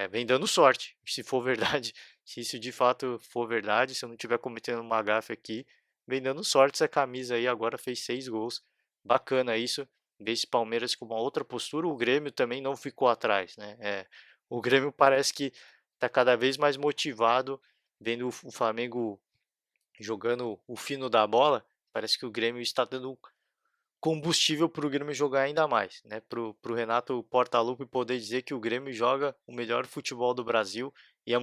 Vem dando sorte, se for verdade, se isso de fato for verdade, se eu não estiver cometendo uma gafe aqui, vem dando sorte essa camisa aí, agora fez 6 gols, bacana isso, ver esse Palmeiras com uma outra postura, o Grêmio também não ficou atrás, né, o Grêmio parece que está cada vez mais motivado, vendo o Flamengo jogando o fino da bola, parece que o Grêmio está dando combustível para o Grêmio jogar ainda mais, né? Para o Renato Portaluppi poder dizer que o Grêmio joga o melhor futebol do Brasil e é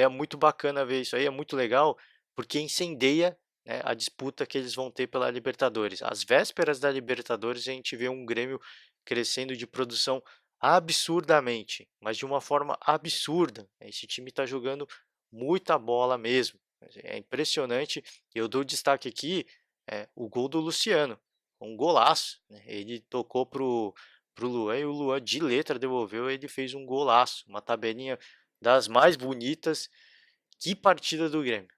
muito bacana ver isso aí, é muito legal porque incendeia, né, a disputa que eles vão ter pela Libertadores. Às vésperas da Libertadores a gente vê um Grêmio crescendo de produção absurdamente, mas de uma forma absurda. Esse time está jogando muita bola mesmo. É impressionante. Eu dou destaque aqui o gol do Luciano, um golaço, né? Ele tocou pro Luan e o Luan de letra devolveu, ele fez um golaço, uma tabelinha das mais bonitas. Que partida do Grêmio.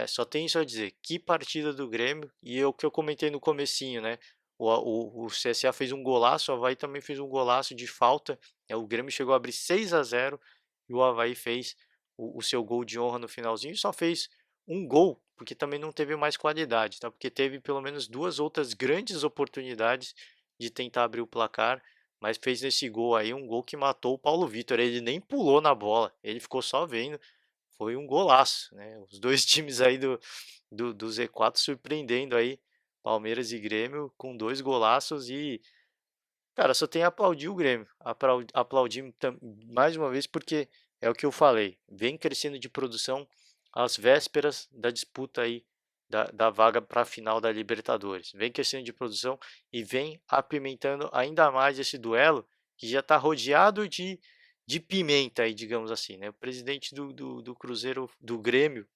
Só tem isso a dizer, que partida do Grêmio. E é o que eu comentei no comecinho, né? O CSA fez um golaço, o Avaí também fez um golaço de falta. O Grêmio chegou a abrir 6-0 e o Avaí fez o seu gol de honra no finalzinho. Só fez um gol, porque também não teve mais qualidade, tá? Porque teve pelo menos 2 outras grandes oportunidades de tentar abrir o placar, mas fez nesse gol aí um gol que matou o Paulo Vitor. Ele nem pulou na bola, ele ficou só vendo. Foi um golaço, né? Os dois times aí do Z4 surpreendendo aí Palmeiras e Grêmio com 2 golaços e, cara, só tem a aplaudir o Grêmio, aplaudir mais uma vez porque é o que eu falei, vem crescendo de produção às vésperas da disputa aí da vaga para a final da Libertadores, vem crescendo de produção e vem apimentando ainda mais esse duelo que já está rodeado de pimenta aí, digamos assim, né? O presidente do Cruzeiro, do Grêmio,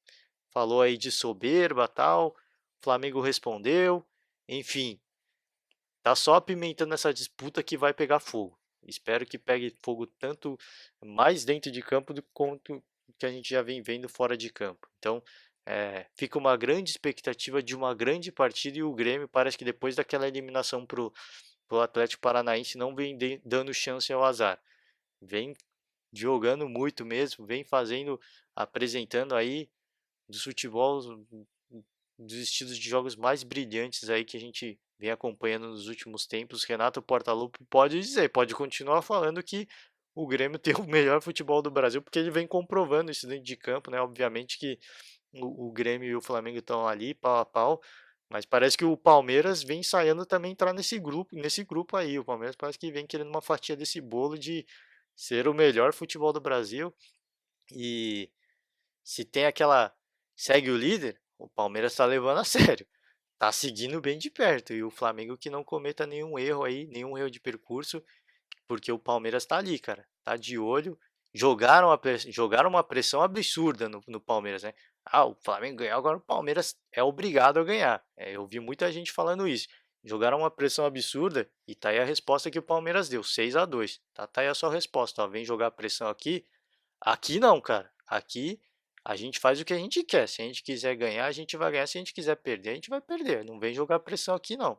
falou aí de soberba, tal, o Flamengo respondeu, enfim, tá só apimentando essa disputa que vai pegar fogo. Espero que pegue fogo tanto mais dentro de campo do quanto que a gente já vem vendo fora de campo. Então, fica uma grande expectativa de uma grande partida e o Grêmio parece que depois daquela eliminação pro Atlético Paranaense não vem dando chance ao azar. Vem jogando muito mesmo, vem fazendo, apresentando aí dos futebol, dos estilos de jogos mais brilhantes aí que a gente vem acompanhando nos últimos tempos. Renato Portaluppi pode dizer, pode continuar falando que o Grêmio tem o melhor futebol do Brasil, porque ele vem comprovando isso dentro de campo, né? Obviamente que o Grêmio e o Flamengo estão ali pau a pau, mas parece que o Palmeiras vem ensaiando também entrar nesse grupo aí. O Palmeiras parece que vem querendo uma fatia desse bolo de ser o melhor futebol do Brasil e se tem aquela segue o líder, o Palmeiras está levando a sério. Tá seguindo bem de perto e o Flamengo que não cometa nenhum erro aí, nenhum erro de percurso, porque o Palmeiras tá ali, cara. Tá de olho. Jogaram uma pressão absurda no Palmeiras, né? Ah, o Flamengo ganhou, agora o Palmeiras é obrigado a ganhar. Eu vi muita gente falando isso. Jogaram uma pressão absurda e tá aí a resposta que o Palmeiras deu, 6-2. Tá aí a sua resposta, ó. Vem jogar pressão aqui. Aqui não, cara. Aqui a gente faz o que a gente quer. Se a gente quiser ganhar, a gente vai ganhar. Se a gente quiser perder, a gente vai perder. Não vem jogar pressão aqui, não.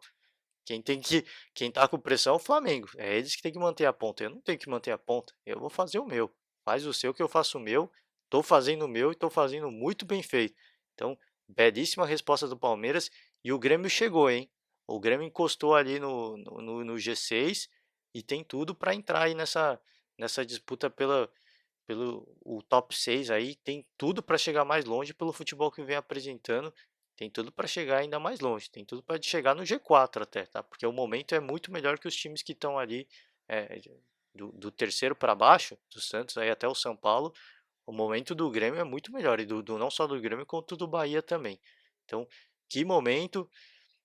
Quem tá com pressão é o Flamengo. É eles que tem que manter a ponta. Eu não tenho que manter a ponta. Eu vou fazer o meu. Faz o seu que eu faço o meu. Tô fazendo o meu e tô fazendo muito bem feito. Então, belíssima resposta do Palmeiras. E o Grêmio chegou, hein? O Grêmio encostou ali no G6 e tem tudo para entrar aí nessa disputa pelo o top 6 aí, tem tudo para chegar mais longe pelo futebol que vem apresentando, tem tudo para chegar ainda mais longe, tem tudo para chegar no G4 até, tá? Porque o momento é muito melhor que os times que estão ali é, do terceiro para baixo, do Santos aí até o São Paulo, o momento do Grêmio é muito melhor, e não só do Grêmio, quanto do Bahia também. Então, que momento,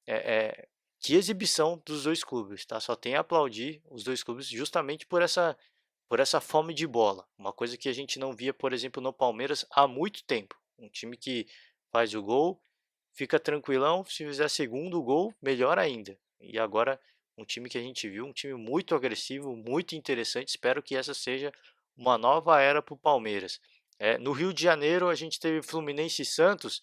é, que exibição dos dois clubes, tá? Só tem a aplaudir os dois clubes justamente por essa fome de bola. Uma coisa que a gente não via, por exemplo, no Palmeiras há muito tempo. Um time que faz o gol, fica tranquilão, se fizer segundo gol, melhor ainda. E agora, um time que a gente viu, um time muito agressivo, muito interessante. Espero que essa seja uma nova era para o Palmeiras. No Rio de Janeiro, a gente teve Fluminense e Santos.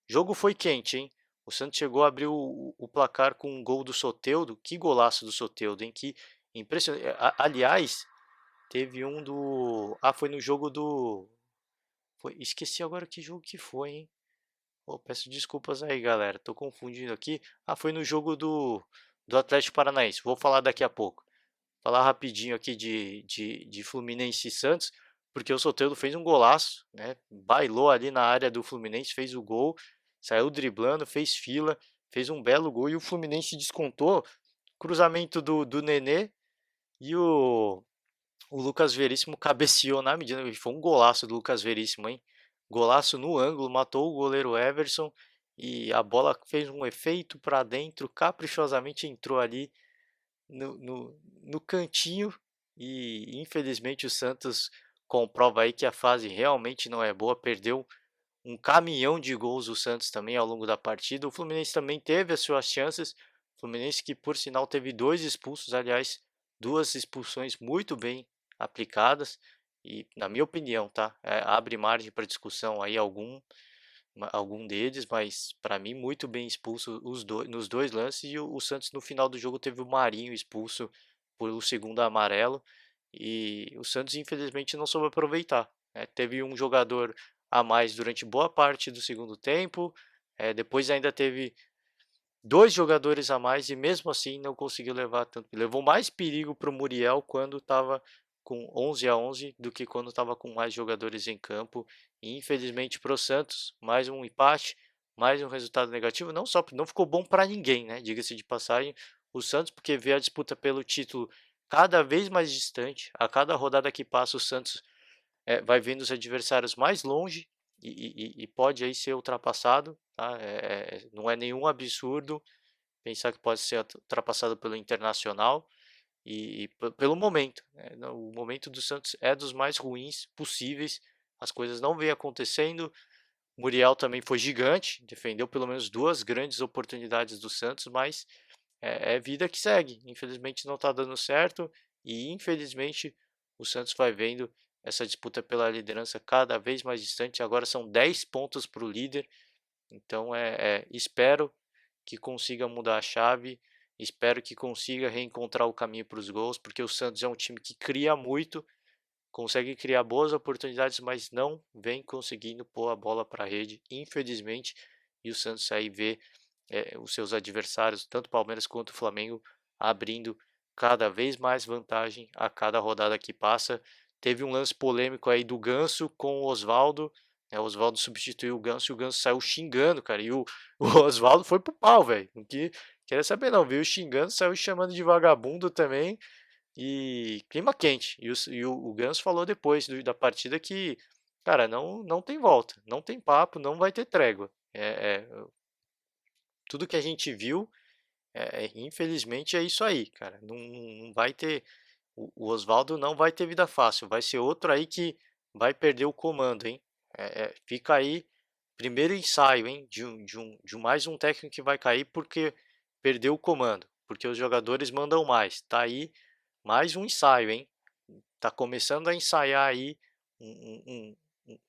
Jogo foi quente, hein? O Santos chegou a abrir o placar com um gol do Soteldo. Que golaço do Soteldo, hein? Que impressionante. Aliás, teve um do. Ah, foi no jogo do. Esqueci agora que jogo que foi, hein? Pô, peço desculpas aí, galera. Tô confundindo aqui. Ah, foi no jogo do Atlético Paranaense. Vou falar daqui a pouco. Falar rapidinho aqui de Fluminense e Santos, porque o Soteldo fez um golaço, né? Bailou ali na área do Fluminense, fez o gol, saiu driblando, fez fila, fez um belo gol e o Fluminense descontou. Cruzamento do Nenê e o Lucas Veríssimo cabeceou na medida. Foi um golaço do Lucas Veríssimo, hein? Golaço no ângulo, matou o goleiro Everson e a bola fez um efeito para dentro, caprichosamente entrou ali no cantinho e infelizmente o Santos comprova aí que a fase realmente não é boa, perdeu um caminhão de gols o Santos também ao longo da partida. O Fluminense também teve as suas chances. O Fluminense que por sinal teve dois expulsos, aliás, duas expulsões muito bem aplicadas e na minha opinião, tá? Abre margem para discussão aí algum deles, mas para mim muito bem expulso nos dois lances e o Santos no final do jogo teve o Marinho expulso por o segundo amarelo e o Santos infelizmente não soube aproveitar, né? Teve um jogador a mais durante boa parte do segundo tempo, depois ainda teve dois jogadores a mais e mesmo assim não conseguiu levar tanto. Levou mais perigo para o Muriel quando estava com 11-11 do que quando estava com mais jogadores em campo. E infelizmente para o Santos, mais um empate, mais um resultado negativo. Não só não ficou bom para ninguém, né? Diga-se de passagem, o Santos porque vê a disputa pelo título cada vez mais distante. A cada rodada que passa o Santos vai vendo os adversários mais longe e pode aí ser ultrapassado, tá? Não é nenhum absurdo pensar que pode ser ultrapassado pelo Internacional e pelo momento, né? O momento do Santos é dos mais ruins possíveis, as coisas não vêm acontecendo. Muriel também foi gigante, defendeu pelo menos duas grandes oportunidades do Santos, mas é vida que segue. Infelizmente não está dando certo e infelizmente o Santos vai vendo essa disputa pela liderança cada vez mais distante. Agora são 10 pontos para o líder, então espero que consiga mudar a chave, espero que consiga reencontrar o caminho para os gols, porque o Santos é um time que cria muito, consegue criar boas oportunidades, mas não vem conseguindo pôr a bola para a rede, infelizmente. E o Santos aí vê os seus adversários, tanto Palmeiras quanto Flamengo, abrindo cada vez mais vantagem a cada rodada que passa. Teve um lance polêmico aí do Ganso com o Oswaldo. O Oswaldo substituiu o Ganso e o Ganso saiu xingando, cara. E o Oswaldo foi pro pau, velho. Não queria saber, não. Veio xingando, saiu chamando de vagabundo também. E clima quente. O Ganso falou depois da partida que, cara, não tem volta, não tem papo, não vai ter trégua. Tudo que a gente viu, infelizmente é isso aí, cara. Não vai ter. O Oswaldo não vai ter vida fácil. Vai ser outro aí que vai perder o comando, hein? Fica aí, primeiro ensaio, hein? De mais um técnico que vai cair porque perdeu o comando. Porque os jogadores mandam mais. Tá aí mais um ensaio, hein? Tá começando a ensaiar aí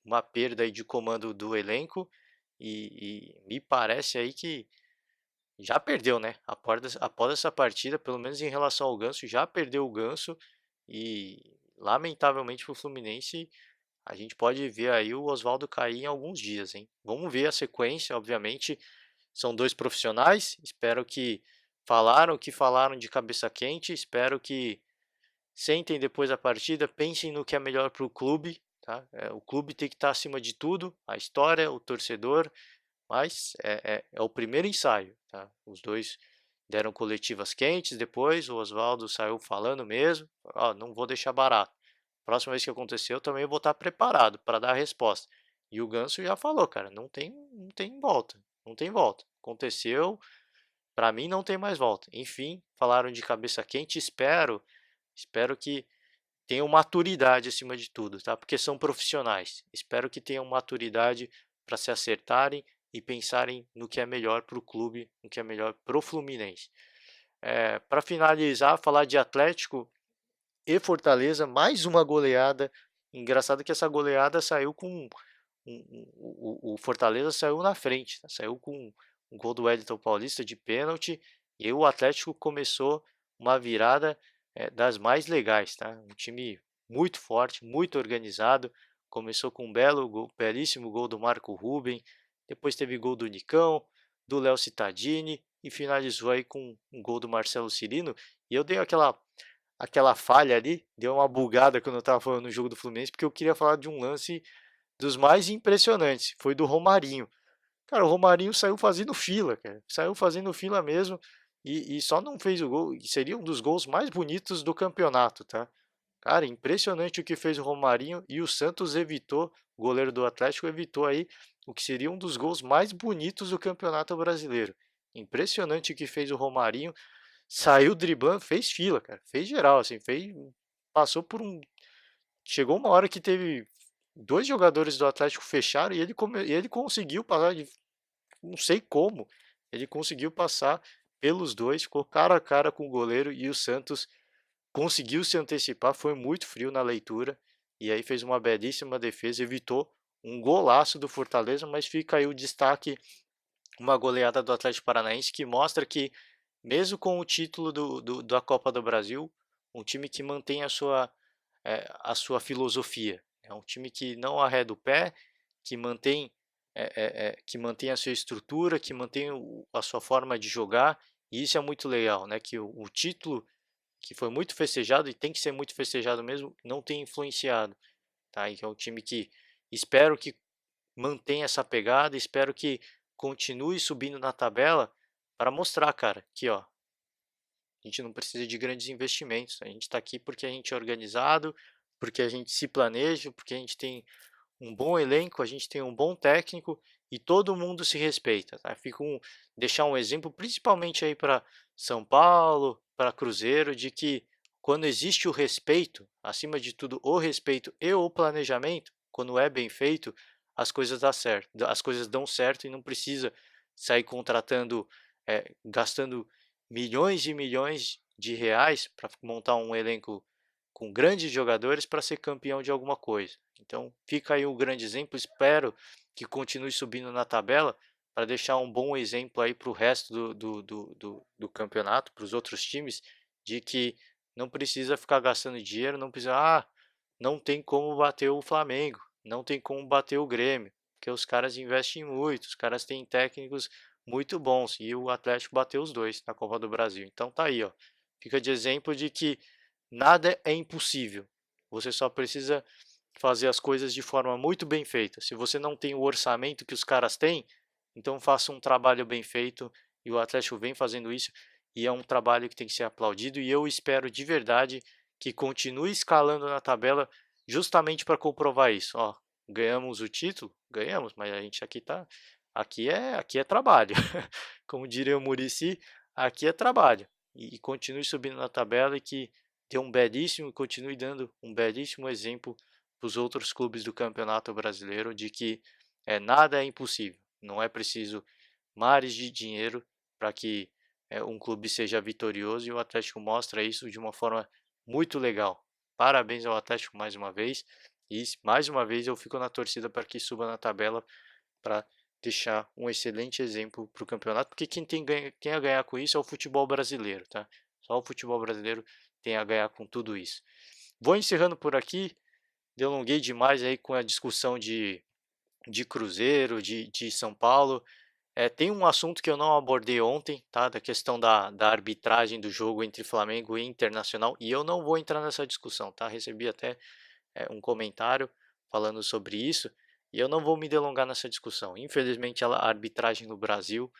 uma perda aí de comando do elenco. E me parece aí que já perdeu, né? Após essa partida, pelo menos em relação ao Ganso, já perdeu o Ganso e lamentavelmente para o Fluminense a gente pode ver aí o Oswaldo cair em alguns dias, hein? Vamos ver a sequência, obviamente. São dois profissionais, espero que falaram de cabeça quente, espero que sentem depois da partida, pensem no que é melhor para o clube, tá? O clube tem que estar acima de tudo, a história, o torcedor, mas é o primeiro ensaio, tá? Os dois deram coletivas quentes depois, o Oswaldo saiu falando mesmo, ó, não vou deixar barato. Próxima vez que acontecer, eu também vou estar preparado para dar a resposta. E o Ganso já falou, cara, não tem volta, não tem volta. Aconteceu, para mim não tem mais volta. Enfim, falaram de cabeça quente, espero que tenham maturidade acima de tudo, tá? Porque são profissionais. Espero que tenham maturidade para se acertarem e pensarem no que é melhor para o clube, no que é melhor para o Fluminense. Para finalizar, falar de Atlético e Fortaleza, mais uma goleada. Engraçado que essa goleada saiu com o Fortaleza saiu na frente, tá? Saiu com um gol do Wellington Paulista de pênalti e o Atlético começou uma virada das mais legais, tá? Um time muito forte, muito organizado. Começou com um belíssimo gol do Marco Ruben, depois teve gol do Nicão, do Léo Cittadini e finalizou aí com um gol do Marcelo Cirino. E eu dei aquela falha ali, deu uma bugada quando eu estava falando no jogo do Fluminense, porque eu queria falar de um lance dos mais impressionantes, foi do Romarinho. Cara, o Romarinho saiu fazendo fila, cara. Saiu fazendo fila mesmo e só não fez o gol. E seria um dos gols mais bonitos do campeonato, tá? Cara, impressionante o que fez o Romarinho e o Santos evitou, o goleiro do Atlético evitou aí o que seria um dos gols mais bonitos do Campeonato Brasileiro. Impressionante o que fez o Romarinho. Saiu driblando, fez fila, cara. Fez geral, assim, passou por um. Chegou uma hora que teve dois jogadores do Atlético fecharam e ele conseguiu passar de, não sei como, ele conseguiu passar pelos dois, ficou cara a cara com o goleiro e o Santos conseguiu se antecipar, foi muito frio na leitura e aí fez uma belíssima defesa, evitou um golaço do Fortaleza, mas fica aí o destaque, uma goleada do Atlético Paranaense que mostra que mesmo com o título da Copa do Brasil, um time que mantém a sua filosofia. É um time que não arreda o pé, que mantém a sua estrutura, que mantém a sua forma de jogar, e isso é muito legal, né? Que o título, que foi muito festejado e tem que ser muito festejado mesmo, não tem influenciado, tá? E é um time que espero que mantenha essa pegada, espero que continue subindo na tabela para mostrar, cara, que ó, a gente não precisa de grandes investimentos. A gente está aqui porque a gente é organizado, porque a gente se planeja, porque a gente tem um bom elenco, a gente tem um bom técnico e todo mundo se respeita. Tá? Deixar um exemplo, principalmente aí para São Paulo, para Cruzeiro, de que quando existe o respeito, acima de tudo o respeito e o planejamento, quando é bem feito, as coisas dão certo e não precisa sair contratando, gastando milhões e milhões de reais para montar um elenco com grandes jogadores para ser campeão de alguma coisa. Então, fica aí um grande exemplo. Espero que continue subindo na tabela para deixar um bom exemplo aí para o resto do campeonato, para os outros times, de que não precisa ficar gastando dinheiro, não tem como bater o Flamengo, não tem como bater o Grêmio, porque os caras investem muito, os caras têm técnicos muito bons e o Atlético bateu os dois na Copa do Brasil. Então tá aí, ó. Fica de exemplo de que nada é impossível. Você só precisa fazer as coisas de forma muito bem feita. Se você não tem o orçamento que os caras têm, então faça um trabalho bem feito e o Atlético vem fazendo isso e é um trabalho que tem que ser aplaudido e eu espero de verdade que continue escalando na tabela justamente para comprovar isso. Ó, ganhamos o título, ganhamos, mas a gente aqui é trabalho. Como diria o Muricy, aqui é trabalho. E continue subindo na tabela e que continue dando um belíssimo exemplo para os outros clubes do Campeonato Brasileiro de que nada é impossível. Não é preciso mares de dinheiro para que um clube seja vitorioso e o Atlético mostra isso de uma forma muito legal. Parabéns ao Atlético mais uma vez e mais uma vez eu fico na torcida para que suba na tabela para deixar um excelente exemplo para o campeonato, porque quem a ganhar com isso é o futebol brasileiro, tá? Só o futebol brasileiro tem a ganhar com tudo isso. Vou encerrando por aqui, delonguei demais aí com a discussão de Cruzeiro, de São Paulo. Tem um assunto que eu não abordei ontem, tá? Da questão da arbitragem do jogo entre Flamengo e Internacional, e eu não vou entrar nessa discussão, tá? Recebi até um comentário falando sobre isso, e eu não vou me delongar nessa discussão. Infelizmente, a arbitragem no Brasil,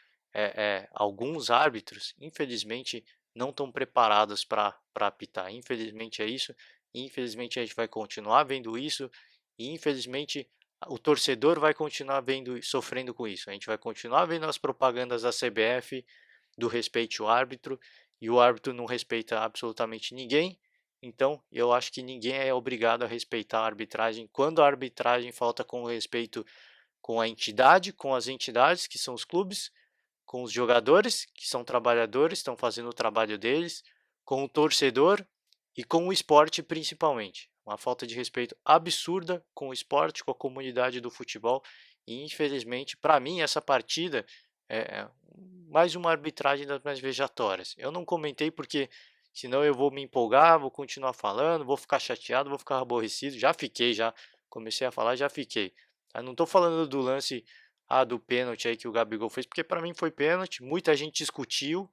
alguns árbitros, infelizmente, não estão preparados para apitar. Infelizmente é isso, e infelizmente a gente vai continuar vendo isso, e infelizmente o torcedor vai continuar vendo, sofrendo com isso. A gente vai continuar vendo as propagandas da CBF do respeite o árbitro, e o árbitro não respeita absolutamente ninguém. Então, eu acho que ninguém é obrigado a respeitar a arbitragem quando a arbitragem falta com respeito com a entidade, com as entidades, que são os clubes, com os jogadores, que são trabalhadores, estão fazendo o trabalho deles, com o torcedor e com o esporte principalmente. Uma falta de respeito absurda com o esporte, com a comunidade do futebol. E infelizmente, para mim, essa partida é mais uma arbitragem das mais vejatórias. Eu não comentei porque senão eu vou me empolgar, vou continuar falando, vou ficar chateado, vou ficar aborrecido. Já fiquei, já comecei a falar, já fiquei. Eu não estou falando do lance do pênalti aí que o Gabigol fez, porque para mim foi pênalti, muita gente discutiu,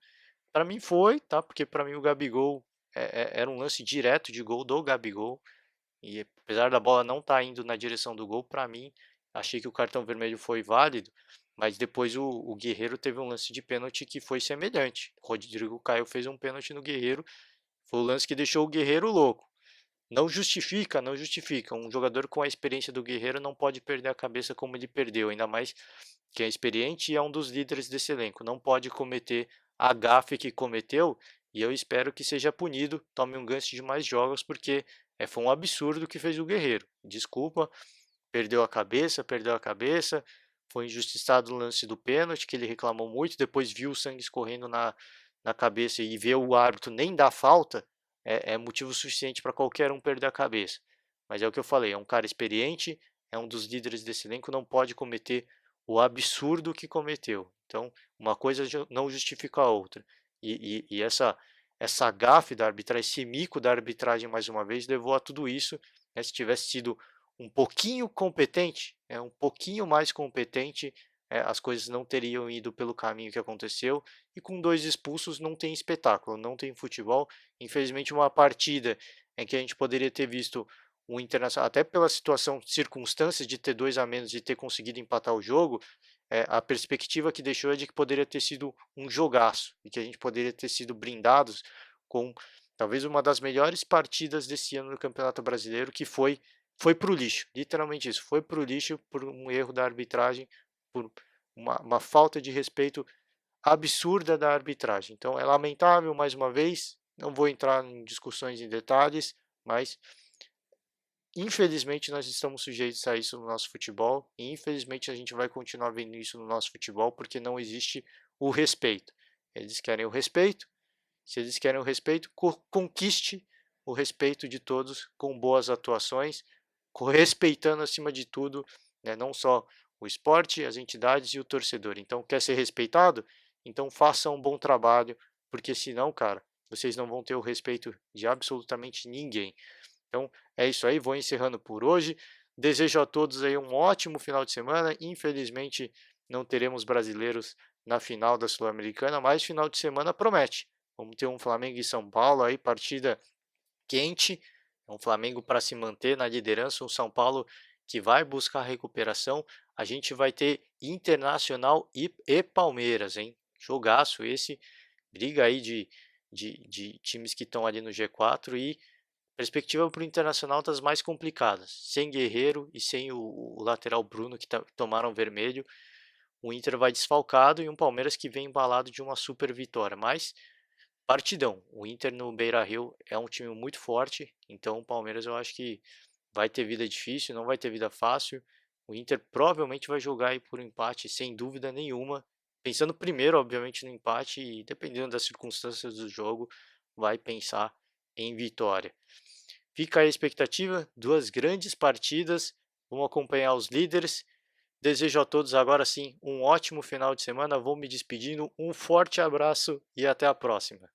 para mim foi, tá? Porque para mim o Gabigol era um lance direto de gol do Gabigol, e apesar da bola não estar indo na direção do gol, para mim, achei que o cartão vermelho foi válido, mas depois o Guerreiro teve um lance de pênalti que foi semelhante. O Rodrigo Caio fez um pênalti no Guerreiro, foi o lance que deixou o Guerreiro louco. Não justifica, não justifica. Um jogador com a experiência do Guerreiro não pode perder a cabeça como ele perdeu, ainda mais que é experiente e é um dos líderes desse elenco. Não pode cometer a gafe que cometeu, e eu espero que seja punido, tome um gancho de mais jogos, porque foi um absurdo o que fez o Guerreiro. Desculpa, perdeu a cabeça, foi injustiçado no lance do pênalti, que ele reclamou muito, depois viu o sangue escorrendo na cabeça e vê o árbitro nem dar falta, é motivo suficiente para qualquer um perder a cabeça. Mas é o que eu falei, é um cara experiente, é um dos líderes desse elenco, não pode cometer o absurdo que cometeu. Então, uma coisa não justifica a outra. E essa gafe da arbitragem, esse mico da arbitragem mais uma vez, levou a tudo isso. Né? Se tivesse sido um pouquinho competente, um pouquinho mais competente, as coisas não teriam ido pelo caminho que aconteceu. E com 2 expulsos não tem espetáculo, não tem futebol. Infelizmente, uma partida em que a gente poderia ter visto o Internacional, até pela situação, circunstâncias de ter 2 a menos e ter conseguido empatar o jogo, a perspectiva que deixou é de que poderia ter sido um jogaço e que a gente poderia ter sido brindados com talvez uma das melhores partidas desse ano no Campeonato Brasileiro, que foi para o lixo, literalmente isso, foi para o lixo por um erro da arbitragem, por uma falta de respeito absurda da arbitragem. Então é lamentável, mais uma vez, não vou entrar em discussões em detalhes, mas infelizmente nós estamos sujeitos a isso no nosso futebol, e infelizmente a gente vai continuar vendo isso no nosso futebol porque não existe o respeito. Eles querem o respeito, se eles querem o respeito, conquiste o respeito de todos com boas atuações, respeitando acima de tudo, né, não só o esporte, as entidades e o torcedor. Então, quer ser respeitado? Então faça um bom trabalho, porque senão, cara, vocês não vão ter o respeito de absolutamente ninguém. Então, é isso aí, vou encerrando por hoje. Desejo a todos aí um ótimo final de semana. Infelizmente, não teremos brasileiros na final da Sul-Americana, mas final de semana promete. Vamos ter um Flamengo e São Paulo aí, partida quente. É um Flamengo para se manter na liderança, um São Paulo que vai buscar recuperação. A gente vai ter Internacional e Palmeiras, hein? Jogaço esse, briga aí de times que estão ali no G4 e perspectiva para o Internacional das mais complicadas. Sem Guerreiro e sem o lateral Bruno, que tomaram vermelho, o Inter vai desfalcado e um Palmeiras que vem embalado de uma super vitória. Mas partidão. O Inter no Beira-Rio é um time muito forte, então o Palmeiras eu acho que vai ter vida difícil, não vai ter vida fácil. O Inter provavelmente vai jogar aí por um empate, sem dúvida nenhuma. Pensando primeiro, obviamente, no empate e dependendo das circunstâncias do jogo, vai pensar em vitória. Fica aí a expectativa, 2 grandes partidas, vamos acompanhar os líderes. Desejo a todos agora sim um ótimo final de semana, vou me despedindo, um forte abraço e até a próxima.